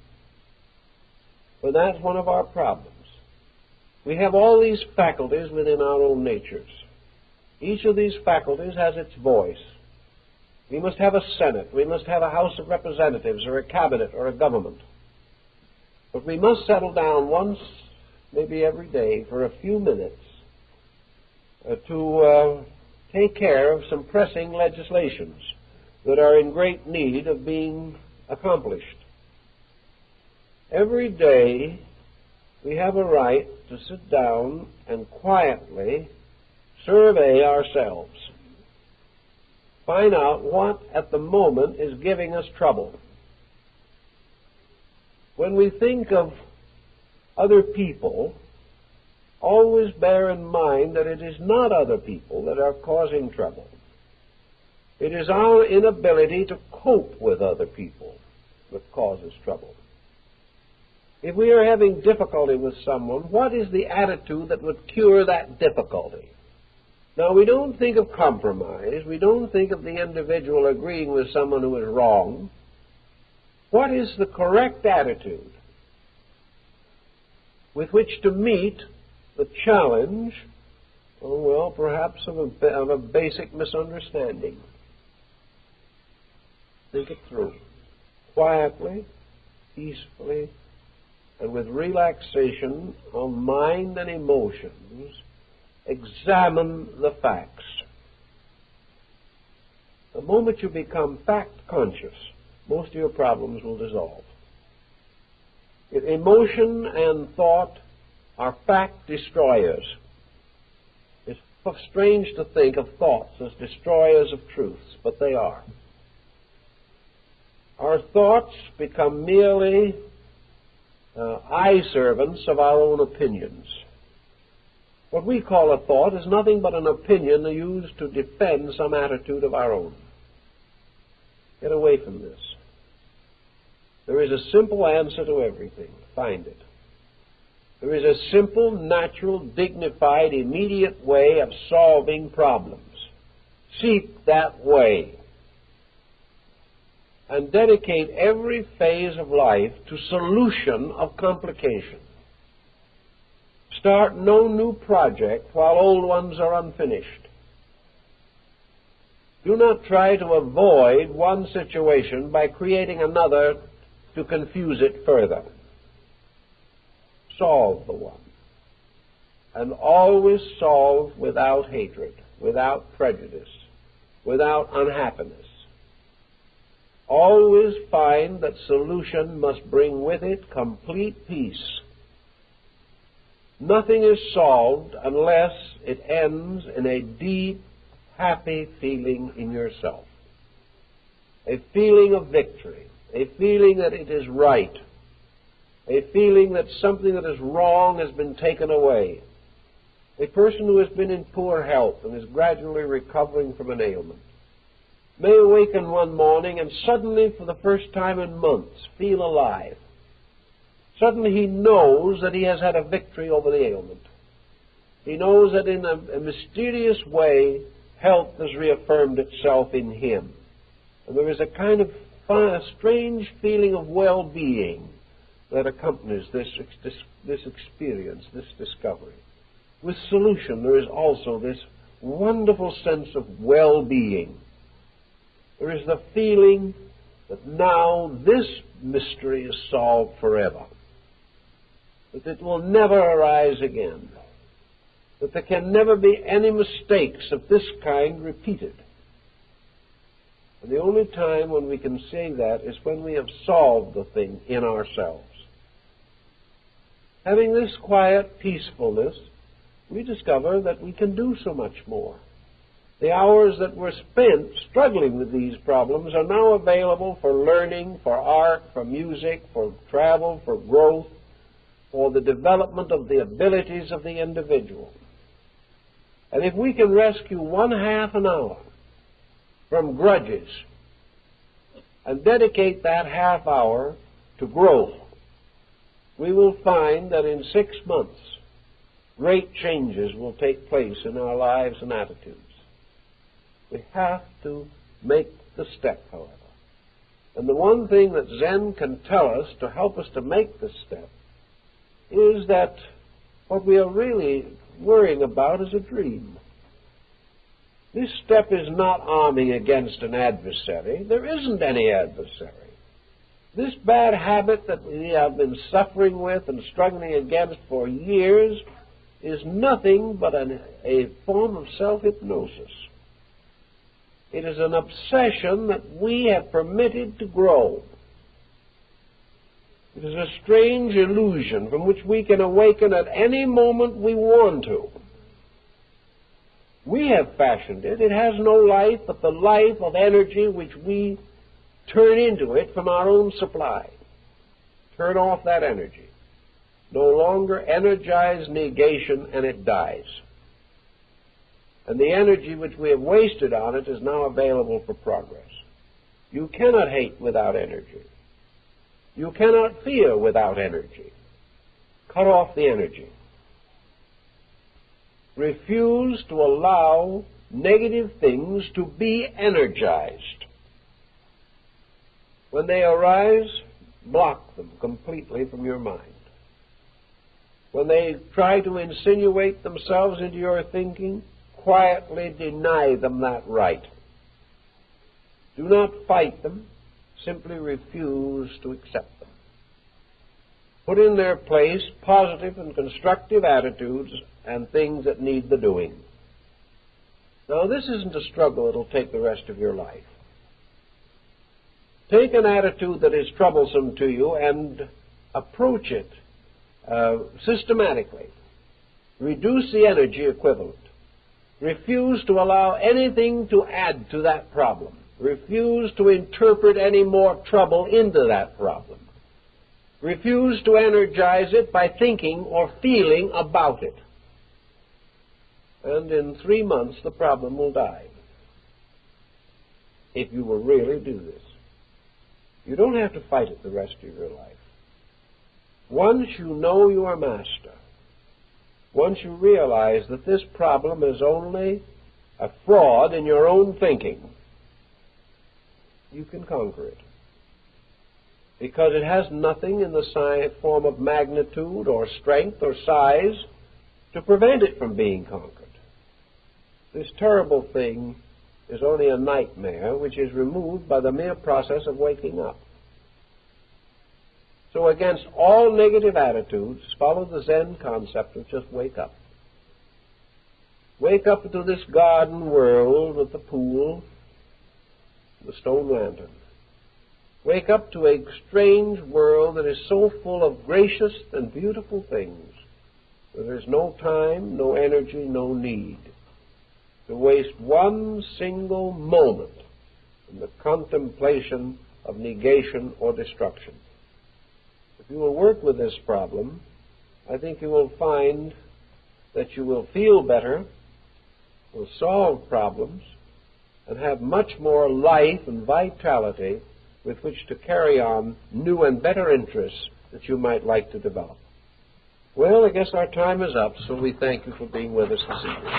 But that's one of our problems. We have all these faculties within our own natures. Each of these faculties has its voice. We must have a Senate. We must have a House of Representatives or a cabinet or a government. But we must settle down once, maybe every day, for a few minutes to take care of some pressing legislations that are in great need of being accomplished. Every day we have a right to sit down and quietly survey ourselves. Find out what at the moment is giving us trouble. When we think of other people, always bear in mind that it is not other people that are causing trouble. It is our inability to cope with other people that causes trouble. If we are having difficulty with someone, what is the attitude that would cure that difficulty? Now, we don't think of compromise. We don't think of the individual agreeing with someone who is wrong. What is the correct attitude with which to meet the challenge, perhaps of a basic misunderstanding? Think it through. Quietly, peacefully, and with relaxation of mind and emotions, examine the facts. The moment you become fact-conscious, most of your problems will dissolve. Emotion and thought are fact destroyers. It's strange to think of thoughts as destroyers of truths, but they are. Our thoughts become merely eye servants of our own opinions. What we call a thought is nothing but an opinion used to defend some attitude of our own. Get away from this. There is a simple answer to everything. Find it. There is a simple, natural, dignified, immediate way of solving problems. Seek that way. And dedicate every phase of life to solution of complication. Start no new project while old ones are unfinished. Do not try to avoid one situation by creating another to confuse it further. Solve the one. And always solve without hatred, without prejudice, without unhappiness. Always find that solution must bring with it complete peace. Nothing is solved unless it ends in a deep, happy feeling in yourself. A feeling of victory, a feeling that it is right, a feeling that something that is wrong has been taken away. A person who has been in poor health and is gradually recovering from an ailment may awaken one morning and suddenly, for the first time in months, feel alive. Suddenly he knows that he has had a victory over the ailment. He knows that in a mysterious way, health has reaffirmed itself in him. And there is a kind of strange feeling of well-being that accompanies this experience, this discovery. With solution, there is also this wonderful sense of well-being. There is the feeling that now this mystery is solved forever, that it will never arise again, that there can never be any mistakes of this kind repeated. And the only time when we can say that is when we have solved the thing in ourselves. Having this quiet peacefulness, we discover that we can do so much more. The hours that were spent struggling with these problems are now available for learning, for art, for music, for travel, for growth, for the development of the abilities of the individual. And if we can rescue 1/2 an hour from grudges and dedicate that half hour to growth, we will find that in 6 months, great changes will take place in our lives and attitudes. We have to make the step, however. And the one thing that Zen can tell us to help us to make this step is that what we are really worrying about is a dream. This step is not arming against an adversary. There isn't any adversary. This bad habit that we have been suffering with and struggling against for years is nothing but a form of self-hypnosis. It is an obsession that we have permitted to grow. It is a strange illusion from which we can awaken at any moment we want to. We have fashioned it. It has no life but the life of energy which we turn into it from our own supply. Turn off that energy. No longer energize negation, and it dies. And the energy which we have wasted on it is now available for progress. You cannot hate without energy. You cannot fear without energy. Cut off the energy. Refuse to allow negative things to be energized. When they arise, block them completely from your mind. When they try to insinuate themselves into your thinking, quietly deny them that right. Do not fight them, simply refuse to accept them. Put in their place positive and constructive attitudes and things that need the doing. Now, this isn't a struggle that will take the rest of your life. Take an attitude that is troublesome to you and approach it systematically. Reduce the energy equivalent. Refuse to allow anything to add to that problem. Refuse to interpret any more trouble into that problem. Refuse to energize it by thinking or feeling about it. And in 3 months, the problem will die. If you will really do this. You don't have to fight it the rest of your life. Once you know you are master, once you realize that this problem is only a fraud in your own thinking, you can conquer it. Because it has nothing in the form of magnitude or strength or size to prevent it from being conquered. This terrible thing is only a nightmare which is removed by the mere process of waking up. So against all negative attitudes, follow the Zen concept of just wake up. Wake up to this garden world with the pool, the stone lantern. Wake up to a strange world that is so full of gracious and beautiful things that there is no time, no energy, no need to waste one single moment in the contemplation of negation or destruction. If you will work with this problem, I think you will find that you will feel better, will solve problems, and have much more life and vitality with which to carry on new and better interests that you might like to develop. Well, I guess our time is up, so we thank you for being with us this evening.